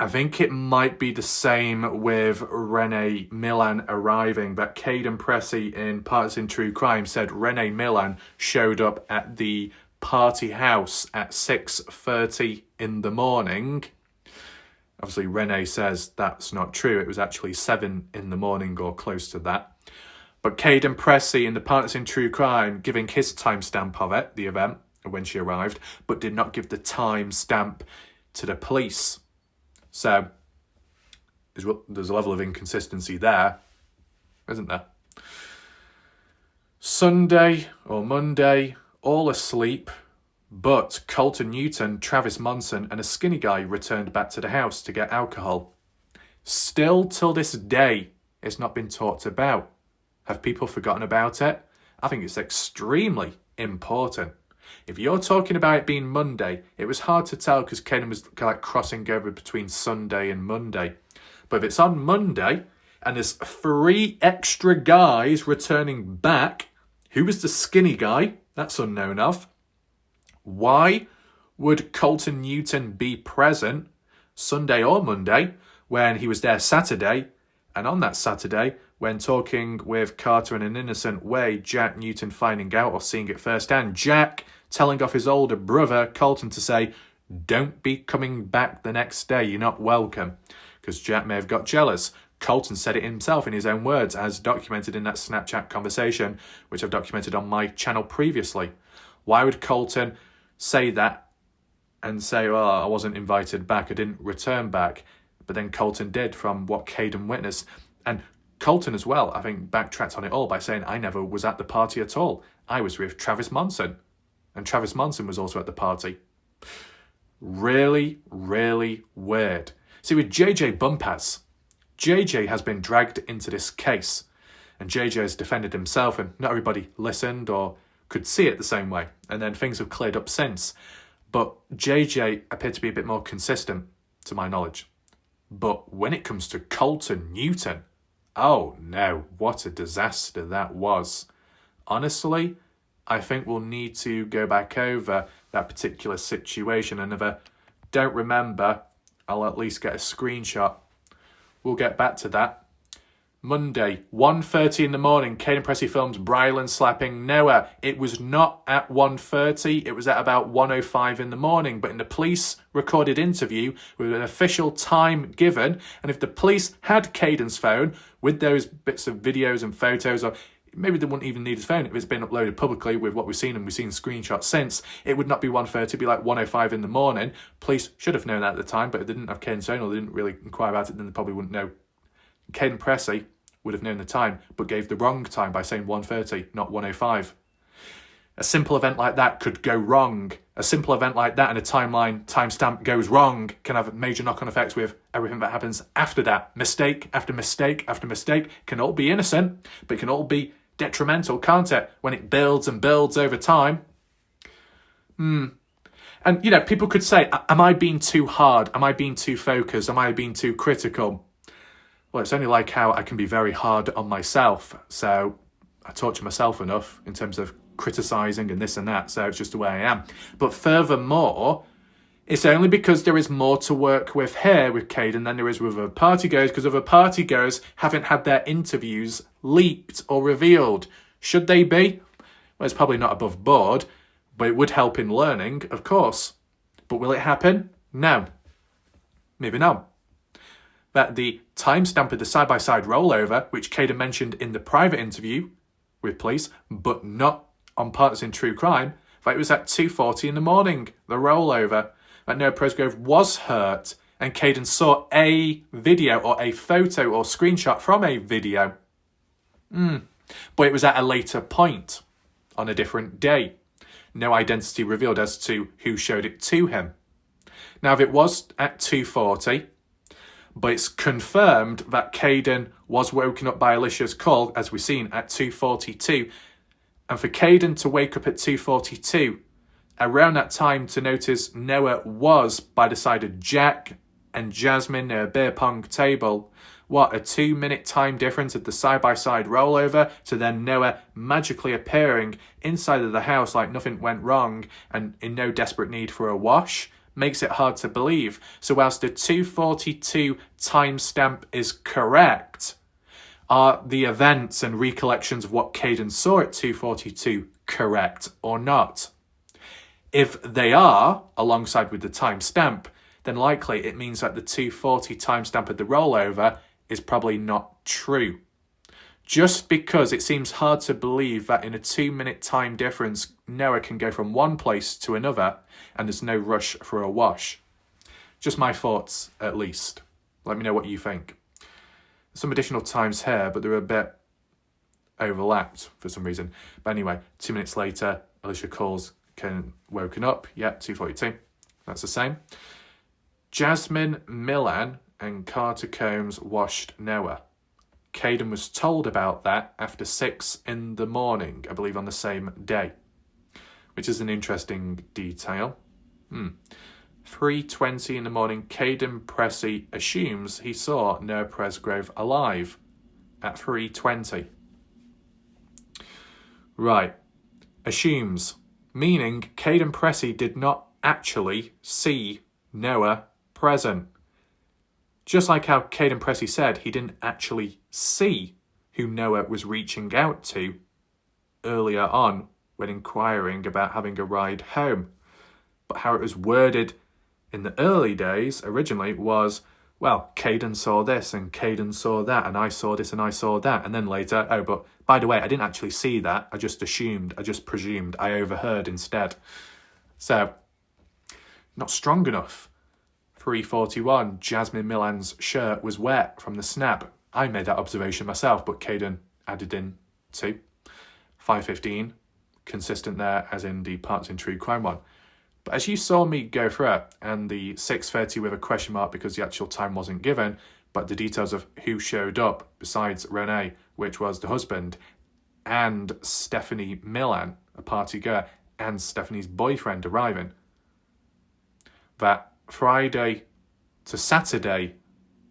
I think it might be the same with Renee Millan arriving, but Kaden Pressy in Partners in True Crime said Renee Millan showed up at the party house at 6:30 in the morning. Obviously, Renee says that's not true. It was actually 7 in the morning or close to that. But Kaden Pressy in the Partners in True Crime giving his timestamp of it, the event, when she arrived, but did not give the timestamp to the police. So, there's a level of inconsistency there, isn't there? Sunday or Monday, all asleep, but Colton Newton, Travis Monson and a skinny guy returned back to the house to get alcohol. Still till this day, it's not been talked about. Have people forgotten about it? I think it's extremely important. If you're talking about it being Monday, it was hard to tell because Kaden was like crossing over between Sunday and Monday. But if it's on Monday and there's 3 extra guys returning back, who was the skinny guy? That's unknown of. Why would Colton Newton be present Sunday or Monday when he was there Saturday? And on that Saturday, when talking with Carter in an innocent way, Jack Newton finding out or seeing it firsthand, Jack telling off his older brother, Colton, to say, don't be coming back the next day, you're not welcome. Because Jack may have got jealous. Colton said it himself in his own words, as documented in that Snapchat conversation, which I've documented on my channel previously. Why would Colton say that and say, well, I wasn't invited back, I didn't return back? But then Colton did, from what Kaden witnessed. And Colton as well, I think, backtracked on it all by saying, I never was at the party at all. I was with Travis Monson. And Travis Monson was also at the party. Really, really weird. See, with JJ Bumpaz, JJ has been dragged into this case. And JJ has defended himself, and not everybody listened or could see it the same way. And then things have cleared up since. But JJ appeared to be a bit more consistent, to my knowledge. But when it comes to Colton Newton, oh no, what a disaster that was. Honestly, I think we'll need to go back over that particular situation. And if I don't remember, I'll at least get a screenshot. We'll get back to that. Monday, 1:30 in the morning, Kaden Pressy films Brylan slapping Noah. It was not at 1:30, it was at about 1:05 in the morning. But in the police recorded interview with an official time given, and if the police had Kaden's phone with those bits of videos and photos, or maybe they wouldn't even need his phone if it's been uploaded publicly with what we've seen, and we've seen screenshots since, it would not be 1:30, it'd be like 1:05 in the morning. Police should have known that at the time, but they didn't have Kaden's phone, or they didn't really inquire about it, then they probably wouldn't know. Kaden Pressy would have known the time, but gave the wrong time by saying 1:30, not 1:05. A simple event like that could go wrong. A simple event like that and a timestamp goes wrong can have major knock-on effects with everything that happens after that. Mistake after mistake after mistake can all be innocent, but it can all be detrimental, can't it? When it builds and builds over time. And, you know, people could say, am I being too hard? Am I being too focused? Am I being too critical? Well, it's only like how I can be very hard on myself. So I torture myself enough in terms of criticising and this and that. So it's just the way I am. But furthermore, it's only because there is more to work with here with Kaden than there is with other partygoers, because other partygoers haven't had their interviews leaked or revealed. Should they be? Well, it's probably not above board, but it would help in learning, of course. But will it happen? No. Moving on. That the timestamp of the side-by-side rollover, which Kaden mentioned in the private interview with police, but not on Partners in True Crime, that it was at 2:40 in the morning, the rollover. That Noah Presgrove was hurt, and Kaden saw a video or a photo or screenshot from a video. But it was at a later point, on a different day. No identity revealed as to who showed it to him. Now, if it was at 2:40, but it's confirmed that Kaden was woken up by Alicia's call, as we've seen, at 2:42. And for Kaden to wake up at 2:42, around that time to notice Noah was by the side of Jack and Jasmine near a beer pong table. What, a 2-minute time difference at the side-by-side rollover to then Noah magically appearing inside of the house like nothing went wrong and in no desperate need for a wash? makes it hard to believe. So whilst the 2:42 timestamp is correct, are the events and recollections of what Kaden saw at 2:42 correct or not? If they are, alongside with the timestamp, then likely it means that the 2:40 timestamp of the rollover is probably not true. Just because it seems hard to believe that in a 2-minute time difference, Noah can go from one place to another and there's no rush for a wash. Just my thoughts, at least. Let me know what you think. Some additional times here, but they're a bit overlapped for some reason. But anyway, 2 minutes later, Alicia calls, Kaden woken up. Yeah, 2:42. That's the same. Jasmine Millan and Carter Combs washed Noah. Kaden was told about that after 6 in the morning, I believe on the same day, which is an interesting detail. 3:20 in the morning, Kaden Pressy assumes he saw Noah Presgrove alive at 3:20. Right, assumes, meaning Kaden Pressy did not actually see Noah present. Just like how Kaden Pressy said he didn't actually see who Noah was reaching out to earlier on when inquiring about having a ride home. But how it was worded in the early days originally was, well, Kaden saw this and Kaden saw that and I saw this and I saw that. And then later, oh, but by the way, I didn't actually see that. I just assumed, I just presumed, I overheard instead. So, not strong enough. 3:41, Jasmine Millan's shirt was wet from the snap. I made that observation myself, but Kaden added in too. 5:15, consistent there as in the Parts in True Crime one. But as you saw me go through it, and the 6:30 with a question mark because the actual time wasn't given, but the details of who showed up besides Renee, which was the husband, and Stephanie Millan, a party girl, and Stephanie's boyfriend arriving, that Friday to Saturday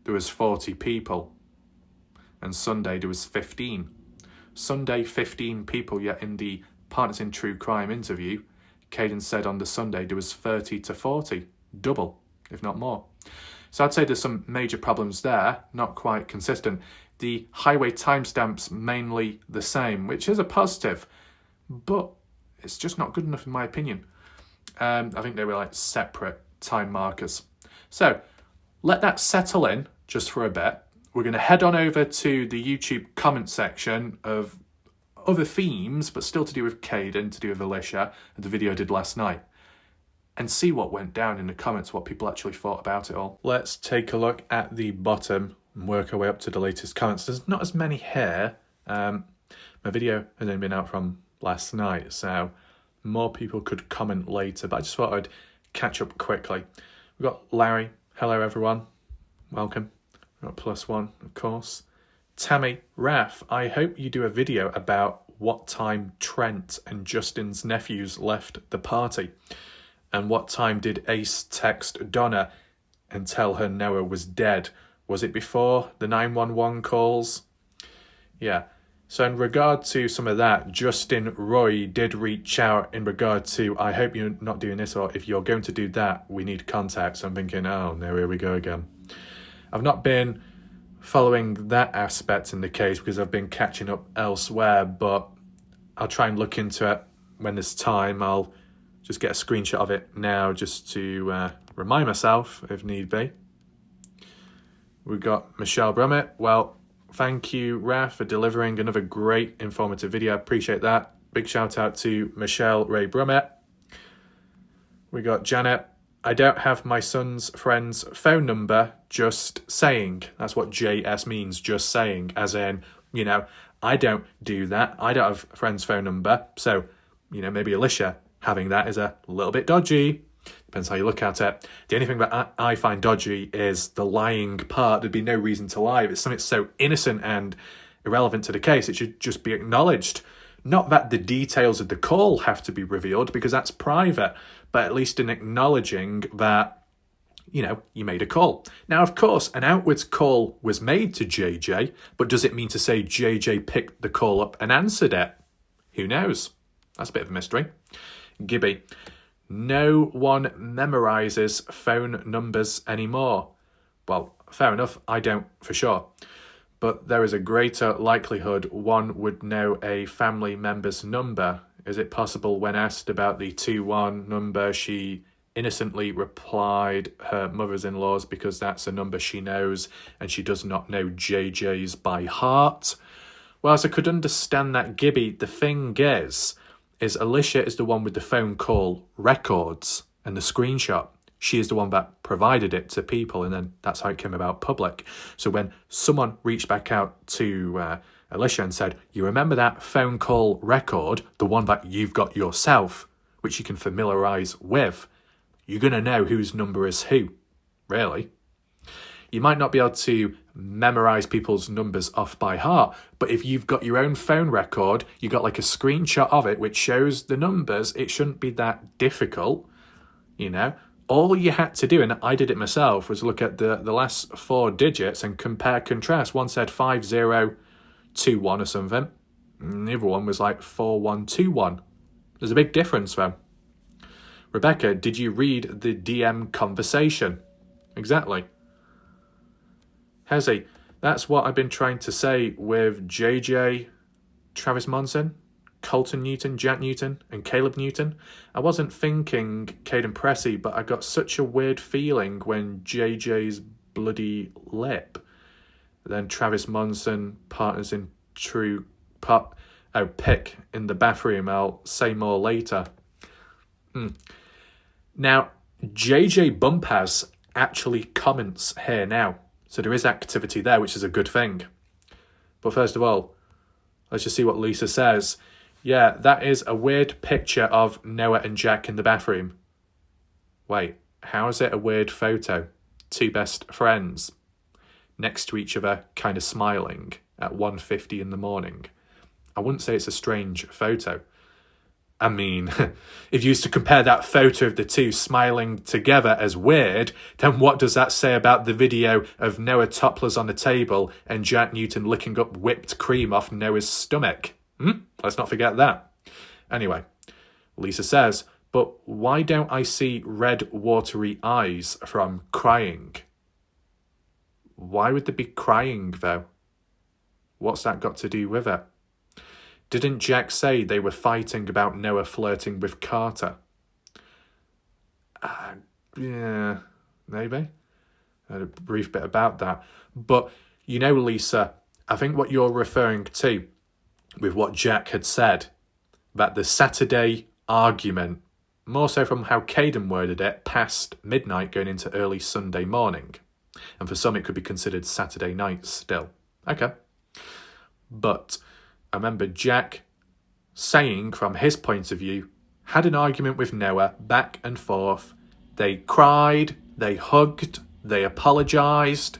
there was 40 people and Sunday there was 15. Sunday 15 people, yet in the Partners in True Crime interview, Kaden said on the Sunday there was 30 to 40, double, if not more. So I'd say there's some major problems there, not quite consistent. The highway timestamps mainly the same, which is a positive, but it's just not good enough in my opinion. I think they were like separate time markers. So let that settle in just for a bit. We're going to head on over to the YouTube comment section of other themes, but still to do with Kaden, to do with Alicia, and the video I did last night, and see what went down in the comments, what people actually thought about it all. Let's take a look at the bottom and work our way up to the latest comments. There's not as many here. My video has only been out from last night, so more people could comment later, but I just thought I'd catch up quickly. We've got Larry. Hello, everyone. Welcome. We've got +1, of course. Tammy, Raf, I hope you do a video about what time Trent and Justin's nephews left the party. And what time did Ace text Donna and tell her Noah was dead? Was it before the 911 calls? Yeah. So in regard to some of that, Justin Roy did reach out in regard to, I hope you're not doing this, or if you're going to do that, we need contact. So I'm thinking, oh no, here we go again. I've not been following that aspect in the case because I've been catching up elsewhere, but I'll try and look into it when there's time. I'll just get a screenshot of it now just to remind myself if need be. We've got Michelle Brummett. Well, thank you, Raf, for delivering another great informative video. I appreciate that. Big shout out to Michelle Ray Brummett. We got Janet. I don't have my son's friend's phone number, just saying. That's what JS means, just saying. As in, you know, I don't do that. I don't have a friend's phone number. So, you know, maybe Alicia having that is a little bit dodgy. Depends how you look at it. The only thing that I find dodgy is the lying part. There'd be no reason to lie. If it's something so innocent and irrelevant to the case, it should just be acknowledged. Not that the details of the call have to be revealed, because that's private, but at least in acknowledging that, you know, you made a call. Now, of course, an outwards call was made to JJ, but does it mean to say JJ picked the call up and answered it? Who knows? That's a bit of a mystery. Gibby. No one memorises phone numbers anymore. Well, fair enough, I don't for sure. But there is a greater likelihood one would know a family member's number. Is it possible when asked about the 21 number, she innocently replied her mother's-in-law's because that's a number she knows and she does not know JJ's by heart? Whilst I could understand that, Gibby, the thing is Alicia is the one with the phone call records and the screenshot. She is the one that provided it to people, and then that's how it came about public. So when someone reached back out to Alicia and said, you remember that phone call record, the one that you've got yourself, which you can familiarise with, you're going to know whose number is who, really. You might not be able to memorise people's numbers off by heart, but if you've got your own phone record, you got like a screenshot of it which shows the numbers, it shouldn't be that difficult, you know. All you had to do, and I did it myself, was look at the last 4 digits and compare, contrast. One said 5021 or something, and the other one was like 4121. There's a big difference though. Rebecca, did you read the DM conversation? Exactly. Hezzy, that's what I've been trying to say with JJ, Travis Monson, Colton Newton, Jack Newton, and Caleb Newton. I wasn't thinking Kaden Pressy, but I got such a weird feeling when JJ's bloody lip. Then Travis Monson, partners in true pick in the bathroom. I'll say more later. Now, JJ Bumpaz actually comments here now. So there is activity there, which is a good thing. But first of all, let's just see what Lisa says. Yeah, that is a weird picture of Noah and Jack in the bathroom. Wait, how is it a weird photo? 2 best friends next to each other, kind of smiling at 1:50 in the morning. I wouldn't say it's a strange photo. I mean, if you used to compare that photo of the two smiling together as weird, then what does that say about the video of Noah topless on a table and Jack Newton licking up whipped cream off Noah's stomach? Let's not forget that. Anyway, Lisa says, but why don't I see red watery eyes from crying? Why would they be crying though? What's that got to do with it? Didn't Jack say they were fighting about Noah flirting with Carter? Yeah, maybe. I had a brief bit about that. But, you know, Lisa, I think what you're referring to with what Jack had said about the Saturday argument, more so from how Kaden worded it, past midnight going into early Sunday morning. And for some, it could be considered Saturday night still. Okay. But I remember Jack saying, from his point of view, had an argument with Noah, back and forth. They cried, they hugged, they apologised.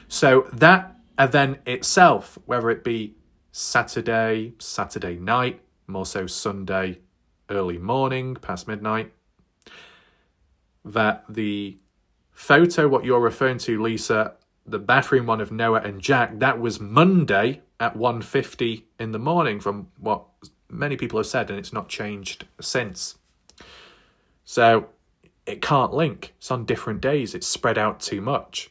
So that event itself, whether it be Saturday night, more so Sunday, early morning, past midnight, that the photo, what you're referring to, Lisa, the bathroom one of Noah and Jack, that was Monday at 1:50 in the morning from what many people have said, and it's not changed since. So it can't link. It's on different days. It's spread out too much.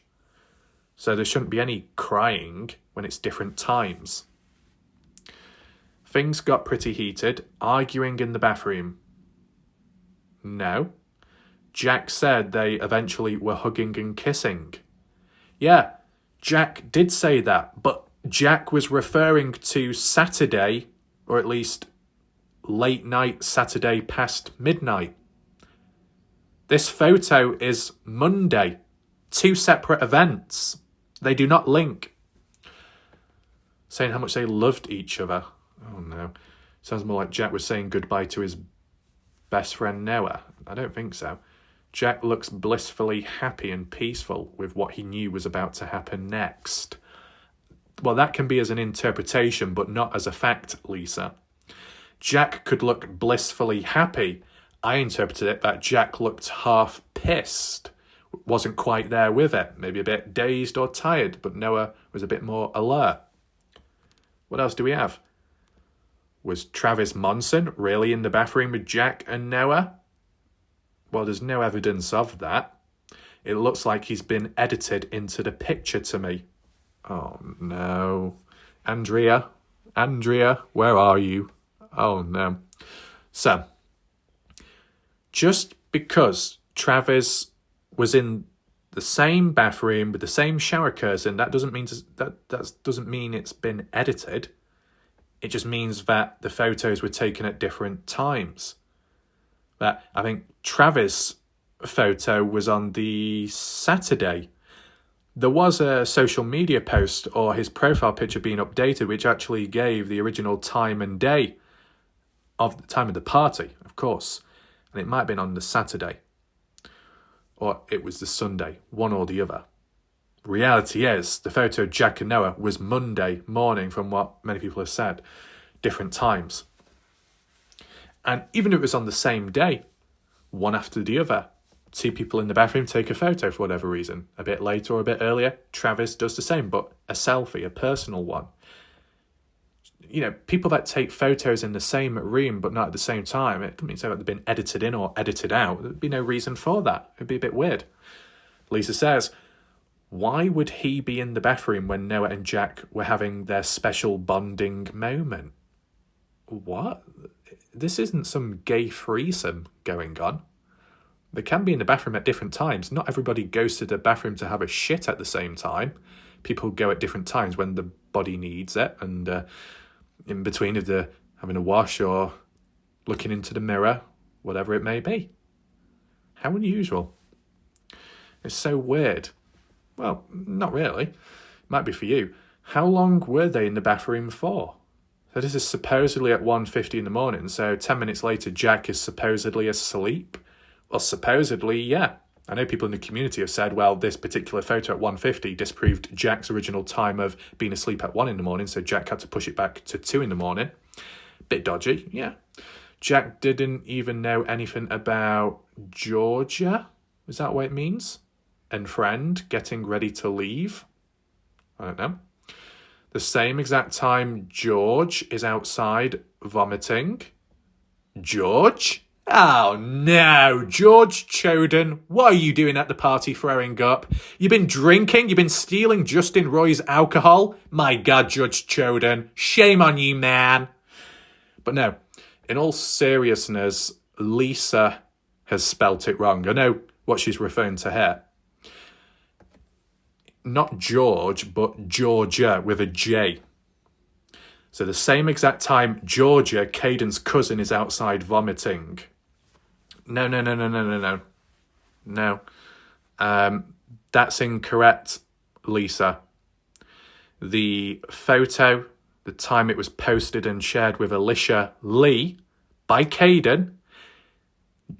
So there shouldn't be any crying when it's different times. Things got pretty heated, arguing in the bathroom. No. Jack said they eventually were hugging and kissing. Yeah, Jack did say that, but Jack was referring to Saturday, or at least late night Saturday past midnight. This photo is Monday. 2 separate events. They do not link. Saying how much they loved each other. Oh no. Sounds more like Jack was saying goodbye to his best friend Noah. I don't think so. Jack looks blissfully happy and peaceful with what he knew was about to happen next. Well, that can be as an interpretation, but not as a fact, Lisa. Jack could look blissfully happy. I interpreted it that Jack looked half pissed. Wasn't quite there with it. Maybe a bit dazed or tired, but Noah was a bit more alert. What else do we have? Was Travis Monson really in the bathroom with Jack and Noah? Well, there's no evidence of that. It looks like he's been edited into the picture to me. Oh, no. Andrea, where are you? Oh, no. So, just because Travis was in the same bathroom with the same shower curtain, that doesn't mean it's been edited. It just means that the photos were taken at different times. That I think Travis' photo was on the Saturday. There was a social media post or his profile picture being updated, which actually gave the original time and day of the time of the party, of course. And it might have been on the Saturday. Or it was the Sunday, one or the other. Reality is, the photo of Jack and Noah was Monday morning, from what many people have said. Different times. And even if it was on the same day, one after the other, two people in the bathroom take a photo for whatever reason. A bit later or a bit earlier, Travis does the same, but a selfie, a personal one. You know, people that take photos in the same room but not at the same time, it doesn't mean so that they've been edited in or edited out. There'd be no reason for that. It'd be a bit weird. Lisa says, why would he be in the bathroom when Noah and Jack were having their special bonding moment? What? This isn't some gay threesome going on. They can be in the bathroom at different times. Not everybody goes to the bathroom to have a shit at the same time. People go at different times when the body needs it, and in between if they're having a wash or looking into the mirror, whatever it may be. How unusual. It's so weird. Well, not really. Might be for you. How long were they in the bathroom for? So this is supposedly at 1:50 in the morning, so 10 minutes later Jack is supposedly asleep? Well, supposedly, yeah. I know people in the community have said, well, this particular photo at 1:50 disproved Jack's original time of being asleep at 1 in the morning, so Jack had to push it back to 2 in the morning. Bit dodgy, yeah. Jack didn't even know anything about Georgia. Is that what it means? And friend getting ready to leave? I don't know. The same exact time George is outside vomiting. George? Oh no, George Choden, what are you doing at the party throwing up? You've been drinking? You've been stealing Justin Roy's alcohol? My God, Judge Choden, shame on you, man. But no, in all seriousness, Lisa has spelt it wrong. I know what she's referring to here. Not George, but Georgia with a J. So the same exact time Georgia, Kaden's cousin, is outside vomiting. No. No. That's incorrect, Lisa. The photo, the time it was posted and shared with Alicia Lee by Kaden,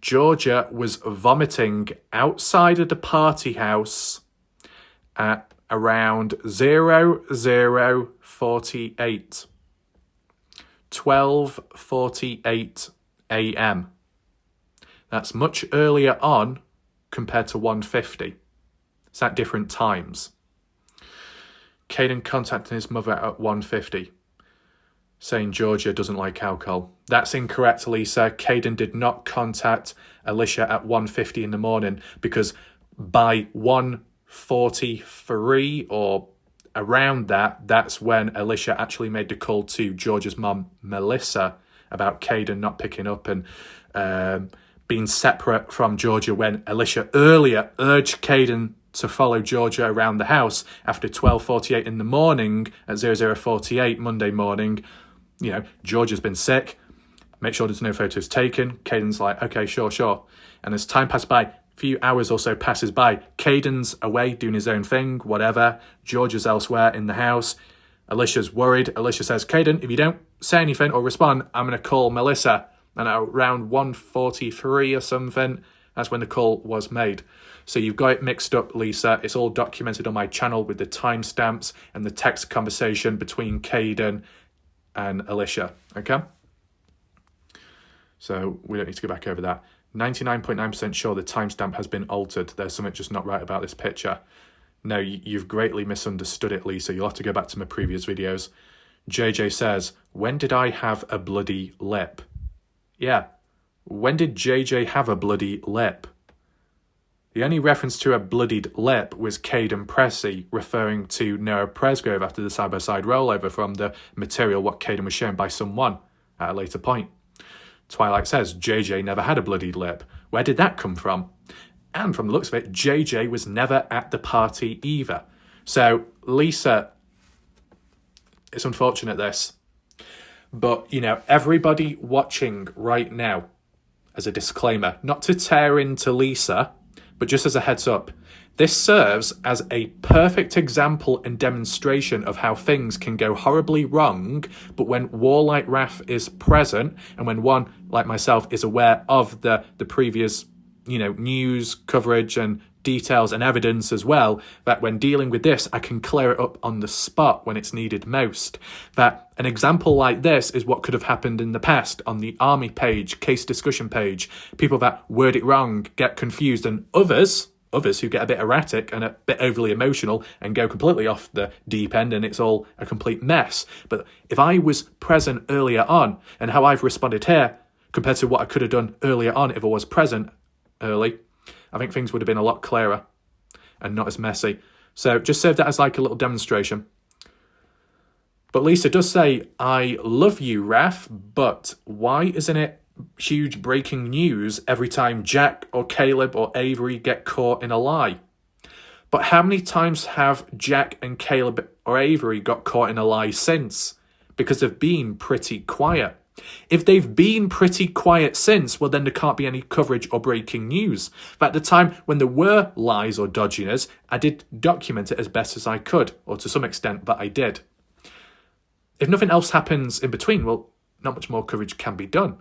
Georgia was vomiting outside of the party house at around 00:48. 12:48 a.m. That's much earlier on compared to 1:50. It's at different times. Kaden contacted his mother at 1:50, saying Georgia doesn't like alcohol. That's incorrect, Lisa. Kaden did not contact Alicia at 1:50 in the morning, because by 1:43 or around that's when Alicia actually made the call to Georgia's mum, Melissa, about Kaden not picking up and being separate from Georgia, when Alicia earlier urged Kaden to follow Georgia around the house after 12:48 in the morning at 00:48 Monday morning. You know, Georgia's been sick. Make sure there's no photos taken. Kaden's like, okay, sure. And as time passed by, few hours or so passes by, Kaden's away doing his own thing, whatever. Georgia's elsewhere in the house. Alicia's worried. Alicia says, Kaden, if you don't say anything or respond, I'm going to call Melissa. And at around 1:43 or something, that's when the call was made. So you've got it mixed up, Lisa. It's all documented on my channel with the timestamps and the text conversation between Kaden and Alicia, okay? So we don't need to go back over that. 99.9% sure the timestamp has been altered. There's something just not right about this picture. No, you've greatly misunderstood it, Lisa. You'll have to go back to my previous videos. JJ says, when did I have a bloody lip? Yeah, When did JJ have a bloody lip? The only reference to a bloodied lip was Kaden Pressy referring to Noah Presgrove after the side-by-side rollover from the material what Kaden was shown by someone at a later point. Twilight says JJ never had a bloodied lip. Where did that come from? And from the looks of it, JJ was never at the party either. So Lisa, it's unfortunate this, but you know, everybody watching right now, as a disclaimer, not to tear into Lisa, but just as a heads up, this serves as a perfect example and demonstration of how things can go horribly wrong, but when Warlike Wrath is present, and when one, like myself, is aware of the previous, you know, news coverage and details and evidence as well, that when dealing with this, I can clear it up on the spot when it's needed most. That an example like this is what could have happened in the past on the army page, case discussion page. People that word it wrong, get confused, and others who get a bit erratic and a bit overly emotional and go completely off the deep end and it's all a complete mess. But if I was present earlier on and how I've responded here compared to what I could have done earlier on if I was present early, I think things would have been a lot clearer and not as messy. So just serve that as like a little demonstration. But Lisa does say, I love you, Raf, but why isn't it huge breaking news every time Jack or Caleb or Avery get caught in a lie? But how many times have Jack and Caleb or Avery got caught in a lie since? Because they've been pretty quiet. If they've been pretty quiet since, well then there can't be any coverage or breaking news. But at the time when there were lies or dodginess, I did document it as best as I could, or to some extent, but I did. If nothing else happens in between, well, not much more coverage can be done.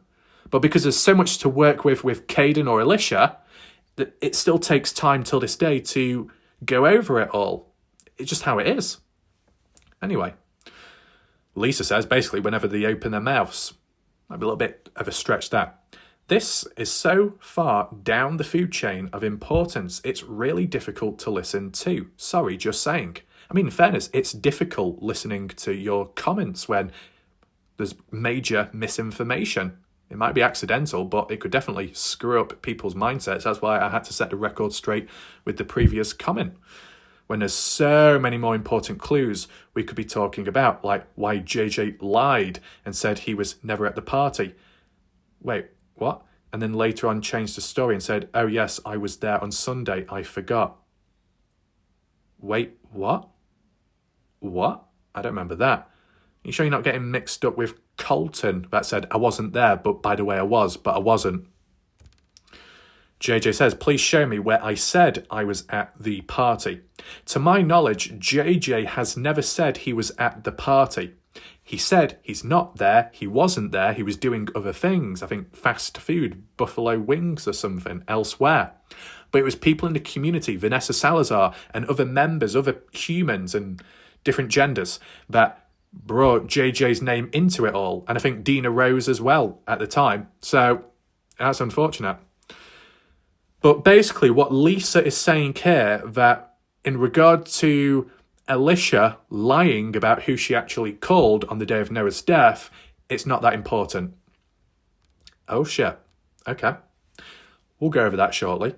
But because there's so much to work with Kaden or Alicia, that it still takes time till this day to go over it all. It's just how it is. Anyway, Lisa says basically whenever they open their mouths, might be a little bit of a stretch that. This is so far down the food chain of importance, it's really difficult to listen to. Sorry, just saying. I mean, in fairness, it's difficult listening to your comments when there's major misinformation. It might be accidental, but it could definitely screw up people's mindsets. That's why I had to set the record straight with the previous comment. When there's so many more important clues we could be talking about, like why JJ lied and said he was never at the party. Wait, what? And then later on changed the story and said, oh yes, I was there on Sunday, I forgot. Wait, what? What? I don't remember that. You sure you're not getting mixed up with Colton that said, I wasn't there, but by the way I was, but I wasn't. JJ says, please show me where I said I was at the party. To my knowledge, JJ has never said he was at the party. He said he's not there, he wasn't there, he was doing other things. I think fast food, buffalo wings or something elsewhere. But it was people in the community, Vanessa Salazar and other members, other humans and different genders that brought JJ's name into it all. And I think Dina Rose as well at the time. So that's unfortunate. But basically what Lisa is saying here, that in regard to Alicia lying about who she actually called on the day of Noah's death, it's not that important. Oh shit. Okay. We'll go over that shortly.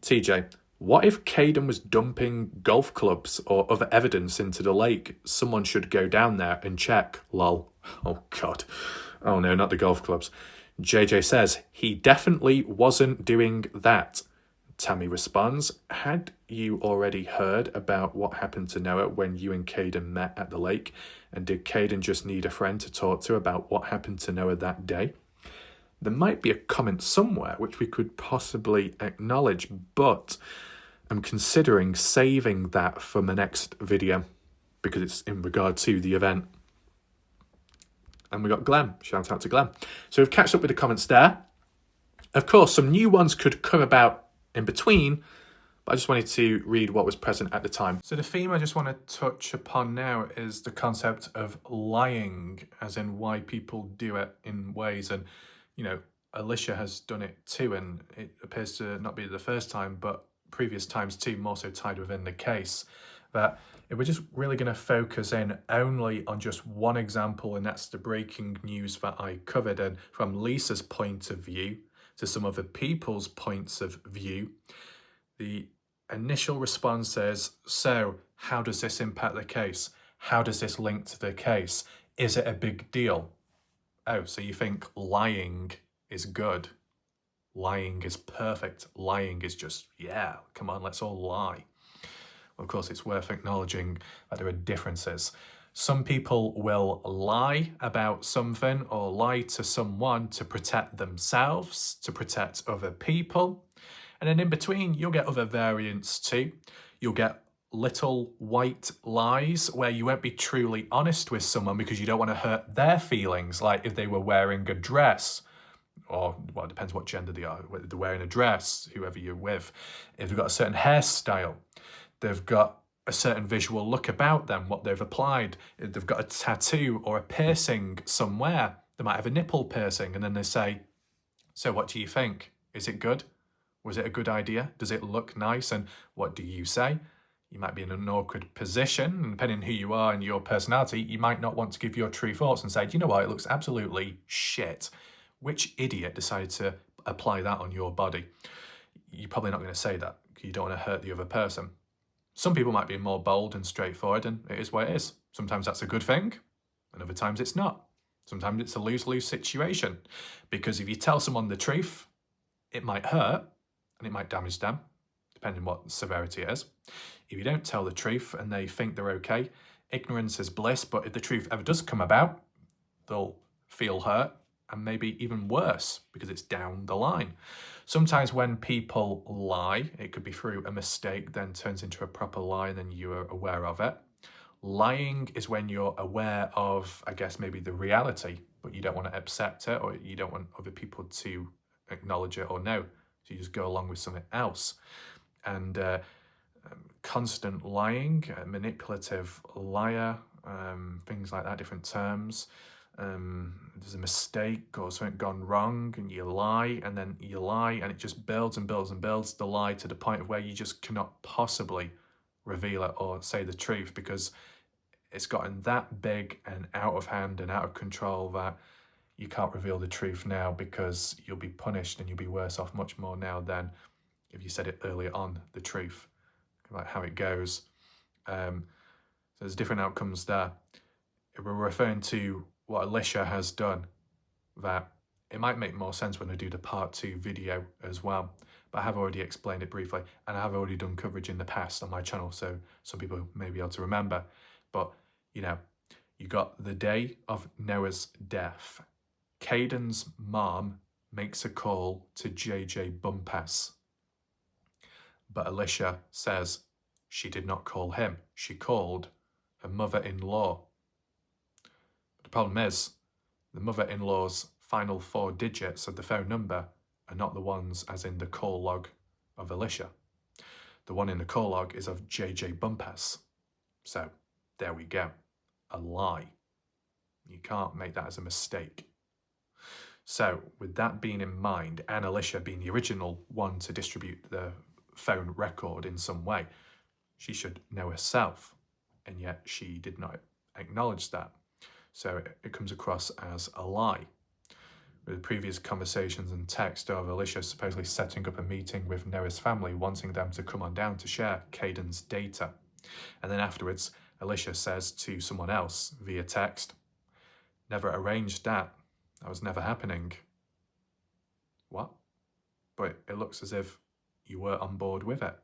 TJ, what if Kaden was dumping golf clubs or other evidence into the lake? Someone should go down there and check. Lol. Oh god. Oh no, not the golf clubs. JJ says, he definitely wasn't doing that. Tammy responds, had you already heard about what happened to Noah when you and Kaden met at the lake? And did Kaden just need a friend to talk to about what happened to Noah that day? There might be a comment somewhere which we could possibly acknowledge, but I'm considering saving that for my next video because it's in regard to the event. And we got Glenn. Shout out to Glenn. So we've catched up with the comments there. Of course, some new ones could come about in between, but I just wanted to read what was present at the time. So the theme I just want to touch upon now is the concept of lying, as in why people do it in ways. And, you know, Alicia has done it too, and it appears to not be the first time, but previous times too, more so tied within the case. That if we're just really going to focus in only on just one example, and that's the breaking news that I covered, and from Lisa's point of view, to some other people's points of view, the initial response is, so how does this impact the case? How does this link to the case? Is it a big deal? Oh, so you think lying is good? Lying is perfect. Lying is just, yeah, come on, let's all lie. Well, of course, it's worth acknowledging that there are differences. Some people will lie about something or lie to someone to protect themselves, to protect other people. And then in between, you'll get other variants too. You'll get little white lies where you won't be truly honest with someone because you don't want to hurt their feelings, like if they were wearing a dress, or, well, it depends what gender they are, whether they're wearing a dress, whoever you're with. If they've got a certain hairstyle, they've got a certain visual look about them, what they've applied. If they've got a tattoo or a piercing somewhere, they might have a nipple piercing, and then they say, so what do you think? Is it good? Was it a good idea? Does it look nice? And what do you say? You might be in an awkward position, and depending on who you are and your personality, you might not want to give your true thoughts and say, do you know what, it looks absolutely shit. Which idiot decided to apply that on your body? You're probably not going to say that because you don't want to hurt the other person. Some people might be more bold and straightforward, and it is what it is. Sometimes that's a good thing, and other times it's not. Sometimes it's a lose-lose situation, because if you tell someone the truth, it might hurt, and it might damage them, depending on what severity it is. If you don't tell the truth and they think they're okay, ignorance is bliss, but if the truth ever does come about, they'll feel hurt, and maybe even worse, because it's down the line. Sometimes when people lie, it could be through a mistake, then turns into a proper lie, and then you are aware of it. Lying is when you're aware of, I guess, maybe the reality, but you don't want to accept it, or you don't want other people to acknowledge it or know. So you just go along with something else. And constant lying, manipulative liar, things like that, different terms. There's a mistake or something gone wrong, and you lie, and then you lie, and it just builds and builds and builds the lie to the point of where you just cannot possibly reveal it or say the truth, because it's gotten that big and out of hand and out of control that you can't reveal the truth now, because you'll be punished and you'll be worse off much more now than if you said it earlier on, the truth, like how it goes. So there's different outcomes there. If we're referring to what Alicia has done, that it might make more sense when I do the part 2 video as well, but I have already explained it briefly, and I have already done coverage in the past on my channel, so some people may be able to remember. But, you know, you got the day of Noah's death. Kaden's mom makes a call to JJ Bumpass, but Alicia says she did not call him. She called her mother-in-law. The problem is, the mother-in-law's final 4 digits of the phone number are not the ones as in the call log of Alicia. The one in the call log is of JJ Bumpass. So, there we go. A lie. You can't make that as a mistake. So, with that being in mind, and Alicia being the original one to distribute the phone record in some way, she should know herself, and yet she did not acknowledge that. So it comes across as a lie. With previous conversations and text of Alicia supposedly setting up a meeting with Noah's family, wanting them to come on down to share Kaden's data. And then afterwards, Alicia says to someone else via text, never arranged that. That was never happening. What? But it looks as if you were on board with it.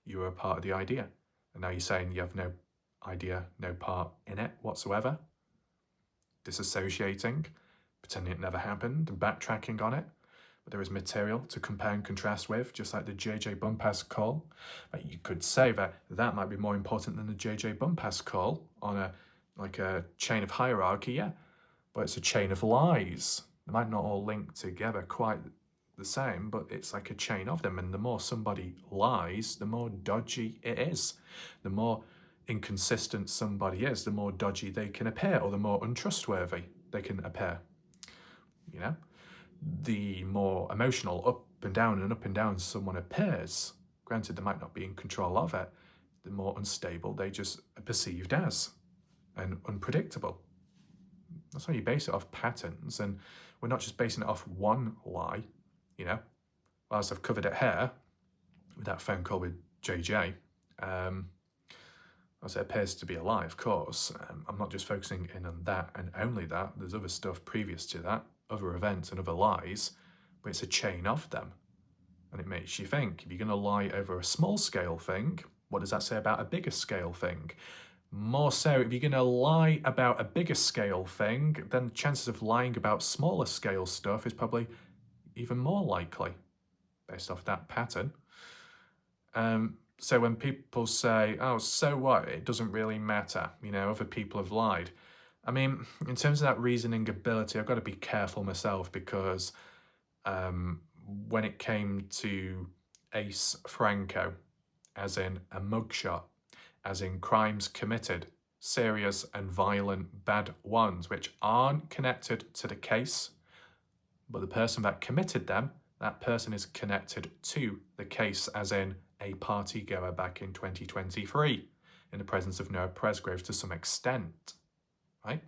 You were a part of the idea. And now you're saying you have no idea, no part in it whatsoever. Disassociating, pretending it never happened, and backtracking on it. But there is material to compare and contrast with, just like the JJ Bumpass call. But you could say that that might be more important than the JJ Bumpass call on a chain of hierarchy, yeah. But it's a chain of lies. They might not all link together quite the same, but it's like a chain of them. And the more somebody lies, the more dodgy it is. The more inconsistent somebody is, the more dodgy they can appear, or the more untrustworthy they can appear. You know, the more emotional up and down someone appears, granted they might not be in control of it, the more unstable they just are perceived as, and unpredictable. That's how you base it off patterns, and we're not just basing it off one lie. you know, whilst I've covered it here with that phone call with JJ, as it appears to be a lie, of course. I'm not just focusing in on that and only that. There's other stuff previous to that, other events and other lies, but it's a chain of them. And it makes you think, if you're going to lie over a small scale thing, what does that say about a bigger scale thing? More so, if you're going to lie about a bigger scale thing, then the chances of lying about smaller scale stuff is probably even more likely, based off that pattern. So when people say, oh, so what? It doesn't really matter. You know, other people have lied. I mean, in terms of that reasoning ability, I've got to be careful myself because when it came to Ace Franco, as in a mugshot, as in crimes committed, serious and violent bad ones, which aren't connected to the case, but the person that committed them, that person is connected to the case, as in a party goer back in 2023 in the presence of Noah Presgrove to some extent, right?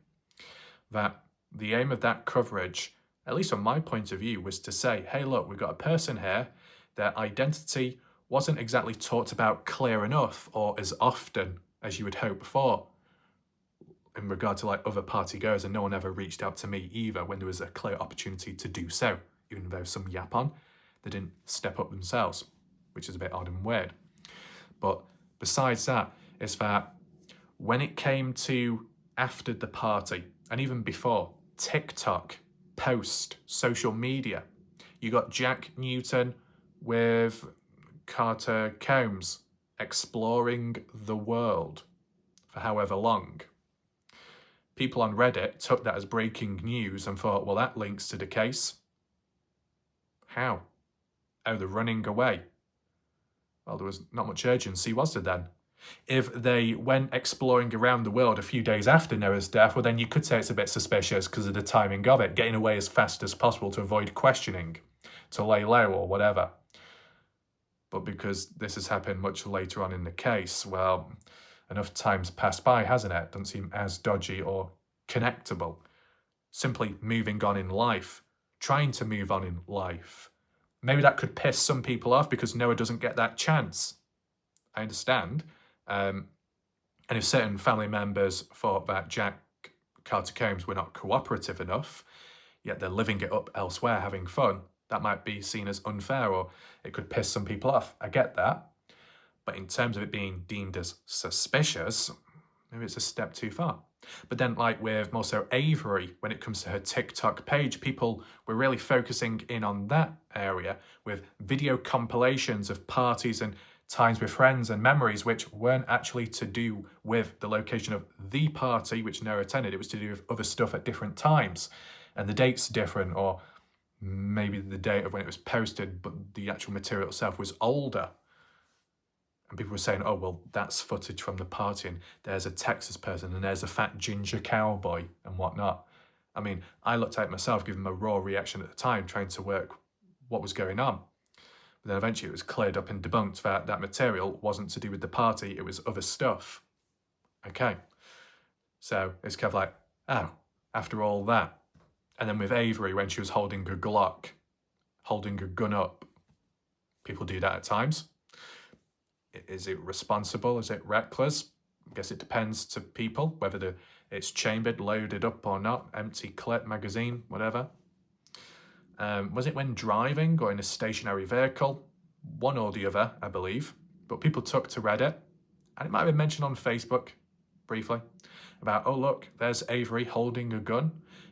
That the aim of that coverage, at least from my point of view, was to say, hey, look, we've got a person here, their identity wasn't exactly talked about clear enough or as often as you would hope for in regard to like other party goers, and no one ever reached out to me either when there was a clear opportunity to do so, even though some yap on, they didn't step up themselves, which is a bit odd and weird. But besides that, is that when it came to after the party, and even before, TikTok, post, social media, you got Jack Newton with Carter Combs exploring the world for however long. People on Reddit took that as breaking news and thought, well, that links to the case. How? Oh, they're running away. Well, there was not much urgency, was there then? If they went exploring around the world a few days after Noah's death, well, then you could say it's a bit suspicious because of the timing of it, getting away as fast as possible to avoid questioning, to lay low or whatever. But because this has happened much later on in the case, well, enough time's passed by, hasn't it? Doesn't seem as dodgy or connectable. Simply moving on in life, trying to move on in life. Maybe that could piss some people off because Noah doesn't get that chance. I understand. And if certain family members thought that Jack Carter Combs were not cooperative enough, yet they're living it up elsewhere, having fun, that might be seen as unfair or it could piss some people off. I get that. But in terms of it being deemed as suspicious, maybe it's a step too far. But then like with more so Avery, when it comes to her TikTok page, people were really focusing in on that area with video compilations of parties and times with friends and memories which weren't actually to do with the location of the party which Noah attended. It was to do with other stuff at different times. And the date's different, or maybe the date of when it was posted, but the actual material itself was older. And people were saying, oh, well, that's footage from the party, and there's a Texas person, and there's a fat ginger cowboy, and whatnot. I mean, I looked at it myself, giving a raw reaction at the time, trying to work what was going on. But then eventually it was cleared up and debunked that that material wasn't to do with the party, it was other stuff. Okay. So it's kind of like, oh, after all that. And then with Avery, when she was holding a Glock, holding a gun up, people do that at times. Is it responsible? Is it reckless? I guess it depends to people, whether it's chambered, loaded up or not, empty clip, magazine, whatever. Was it when driving or in a stationary vehicle? One or the other, I believe. But people took to Reddit, and it might have been mentioned on Facebook, briefly, about, oh look, there's Avery holding a gun,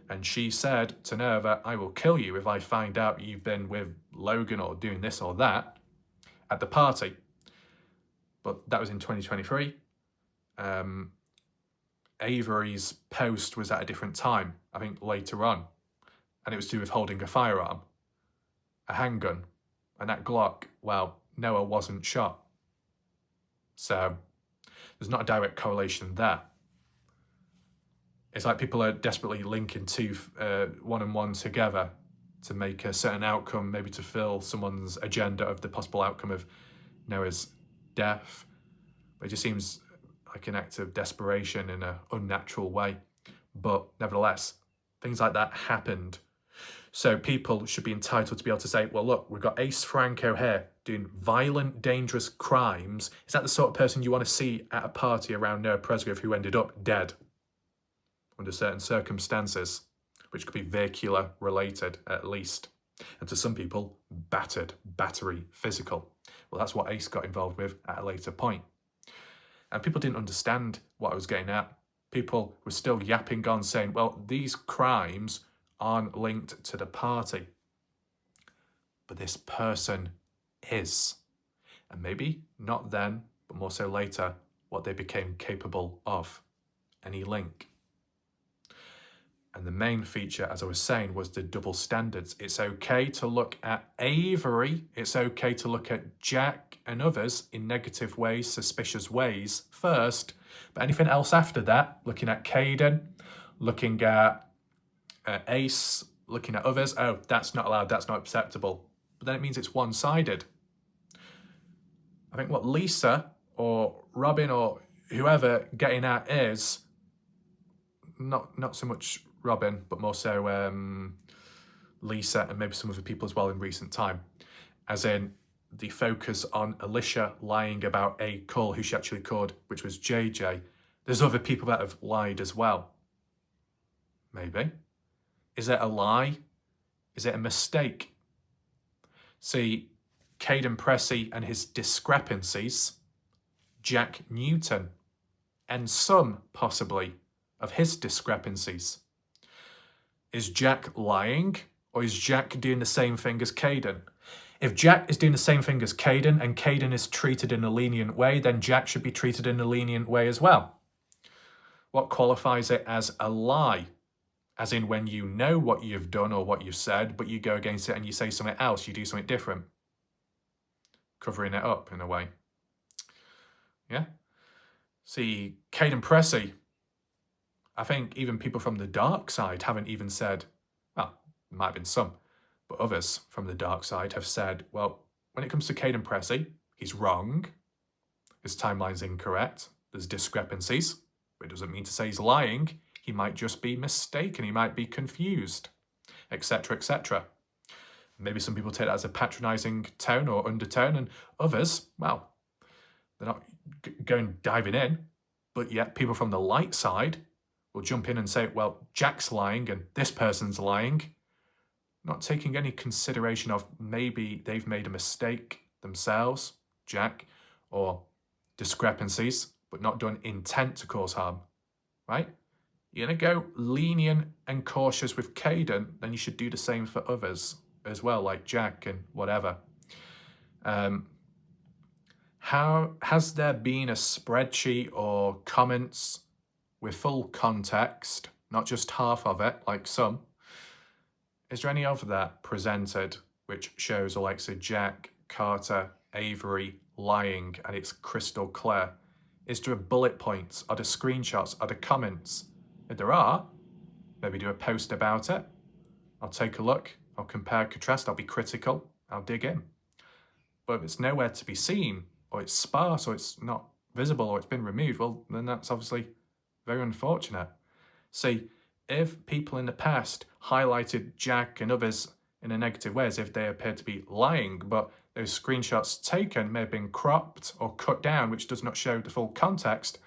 and she said to Noah that I will kill you if I find out you've been with Logan or doing this or that at the party. But that was in 2023. Avery's post was at a different time, I think later on. And it was to do with holding a firearm, a handgun. And that Glock, well, Noah wasn't shot. So there's not a direct correlation there. It's like people are desperately linking two one and one together to make a certain outcome, maybe to fill someone's agenda of the possible outcome of Noah's death. But it just seems like an act of desperation in an unnatural way. But nevertheless, things like that happened. So people should be entitled to be able to say, well, look, we've got Ace Franco here doing violent, dangerous crimes. Is that the sort of person you want to see at a party around Noah Presgrove who ended up dead under certain circumstances, which could be vehicular related at least? And to some people, battery, physical. Well, that's what Ace got involved with at a later point. And people didn't understand what I was getting at. People were still yapping on saying, well, these crimes aren't linked to the party. But this person is. And maybe not then, but more so later, what they became capable of. Any link. And the main feature, as I was saying, was the double standards. It's okay to look at Avery, it's okay to look at Jack and others in negative ways, suspicious ways first, but anything else after that, looking at Kaden, looking at Ace, looking at others, oh, that's not allowed, that's not acceptable. But then it means it's one-sided. I think what Lisa or Robyn or whoever getting at is, not so much Robyn, but more so Lisa and maybe some other people as well in recent time. As in the focus on Alicia lying about a call who she actually called, which was JJ. There's other people that have lied as well. Maybe. Is it a lie? Is it a mistake? See, Kaden Pressy and his discrepancies, Jack Newton, and some, possibly, of his discrepancies. Is Jack lying, or is Jack doing the same thing as Kaden? If Jack is doing the same thing as Kaden, and Kaden is treated in a lenient way, then Jack should be treated in a lenient way as well. What qualifies it as a lie? As in when you know what you've done or what you've said, but you go against it and you say something else, you do something different. Covering it up in a way. Yeah? See, Kaden Pressy, I think even people from the dark side haven't even said, well, there might have been some, but others from the dark side have said, well, when it comes to Kaden Pressy, he's wrong. His timeline's incorrect. There's discrepancies. But it doesn't mean to say he's lying. He might just be mistaken. He might be confused, etc., etc. Maybe some people take that as a patronising tone or undertone, and others, well, they're not diving in, but yet people from the light side will jump in and say, well, Jack's lying and this person's lying, not taking any consideration of maybe they've made a mistake themselves, Jack, or discrepancies, but not done intent to cause harm, right? You're going to go lenient and cautious with Kaden, then you should do the same for others as well, like Jack and whatever. How has there been a spreadsheet or comments with full context, not just half of it, like some? Is there any of that presented which shows the likes of Jack, Carter, Avery lying and it's crystal clear? Is there bullet points? Are there screenshots? Are there comments? If there are, maybe do a post about it. I'll take a look. I'll compare, contrast. I'll be critical. I'll dig in. But if it's nowhere to be seen, or it's sparse, or it's not visible, or it's been removed, well, then that's obviously very unfortunate. See, if people in the past highlighted Jack and others in a negative way as if they appeared to be lying, but those screenshots taken may have been cropped or cut down, which does not show the full context,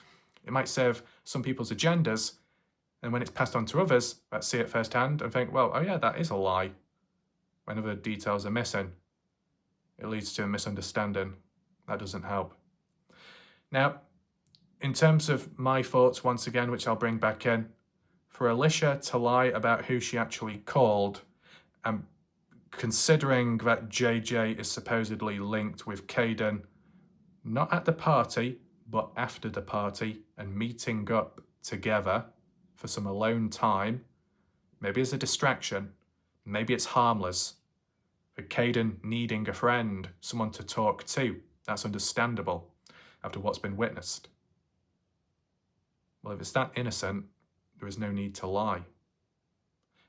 it might serve some people's agendas, and when it's passed on to others that see it firsthand and think, well, oh yeah, that is a lie, when other details are missing, it leads to a misunderstanding. That doesn't help. Now, in terms of my thoughts, once again, which I'll bring back in, for Alicia to lie about who she actually called, and considering that JJ is supposedly linked with Kaden, not at the party, but after the party, and meeting up together for some alone time, maybe as a distraction, maybe it's harmless. For Kaden needing a friend, someone to talk to, that's understandable after what's been witnessed. Well, if it's that innocent, there is no need to lie.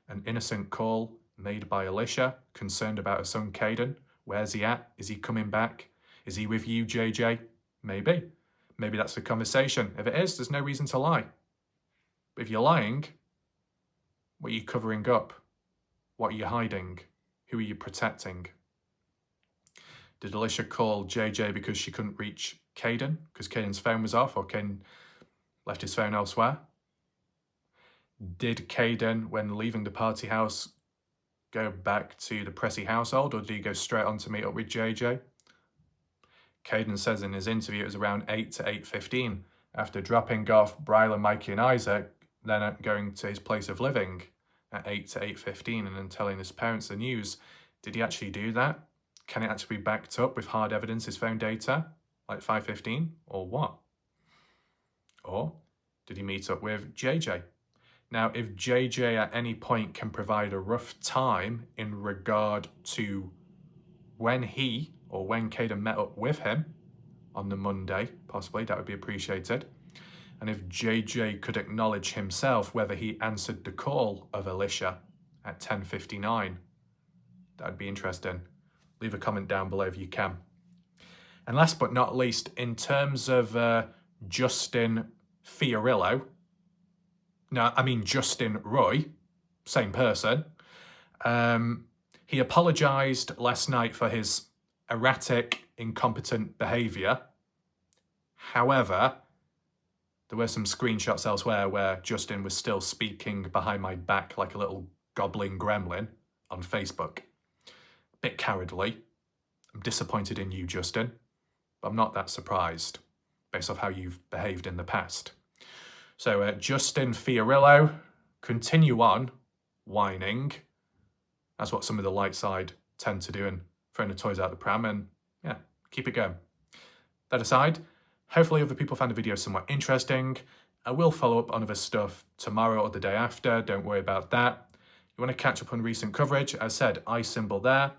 An innocent call made by Alicia, concerned about her son Kaden. Where's he at? Is he coming back? Is he with you, JJ? Maybe. Maybe that's the conversation. If it is, there's no reason to lie. But if you're lying, what are you covering up? What are you hiding? Who are you protecting? Did Alicia call JJ because she couldn't reach Kaden? Because Kaden's phone was off, or Kaden left his phone elsewhere? Did Kaden, when leaving the party house, go back to the Pressy household, or did he go straight on to meet up with JJ? Kaden says in his interview it was around 8 to 8:15, after dropping off Bryla, Mikey and Isaac, then going to his place of living at 8 to 8:15 and then telling his parents the news. Did he actually do that? Can it actually be backed up with hard evidence, his phone data, like 5:15, or what? Or did he meet up with JJ? Now, if JJ at any point can provide a rough time in regard to when he or when Kaden met up with him on the Monday, possibly, that would be appreciated. And if JJ could acknowledge himself whether he answered the call of Alicia at 10:59, that would be interesting. Leave a comment down below if you can. And last but not least, in terms of Justin Fiorillo, no, I mean Justin Roy, same person, he apologised last night for his erratic, incompetent behaviour. However, there were some screenshots elsewhere where Justin was still speaking behind my back like a little gobbling gremlin on Facebook. Bit cowardly. I'm disappointed in you, Justin, but I'm not that surprised based off how you've behaved in the past. So Justin Fiorillo, continue on whining. That's what some of the light side tend to do, and throwing the toys out the pram, and yeah, keep it going. That aside, hopefully other people found the video somewhat interesting. I will follow up on other stuff tomorrow or the day after, don't worry about that. You want to catch up on recent coverage, as said, I symbol there.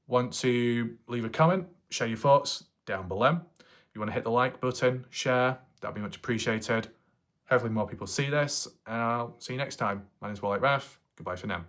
Want to leave a comment, share your thoughts down below. If you want to hit the like button, share, that'd be much appreciated. Hopefully more people see this, and I'll see you next time. My name is Warlike Wrath. Goodbye for now.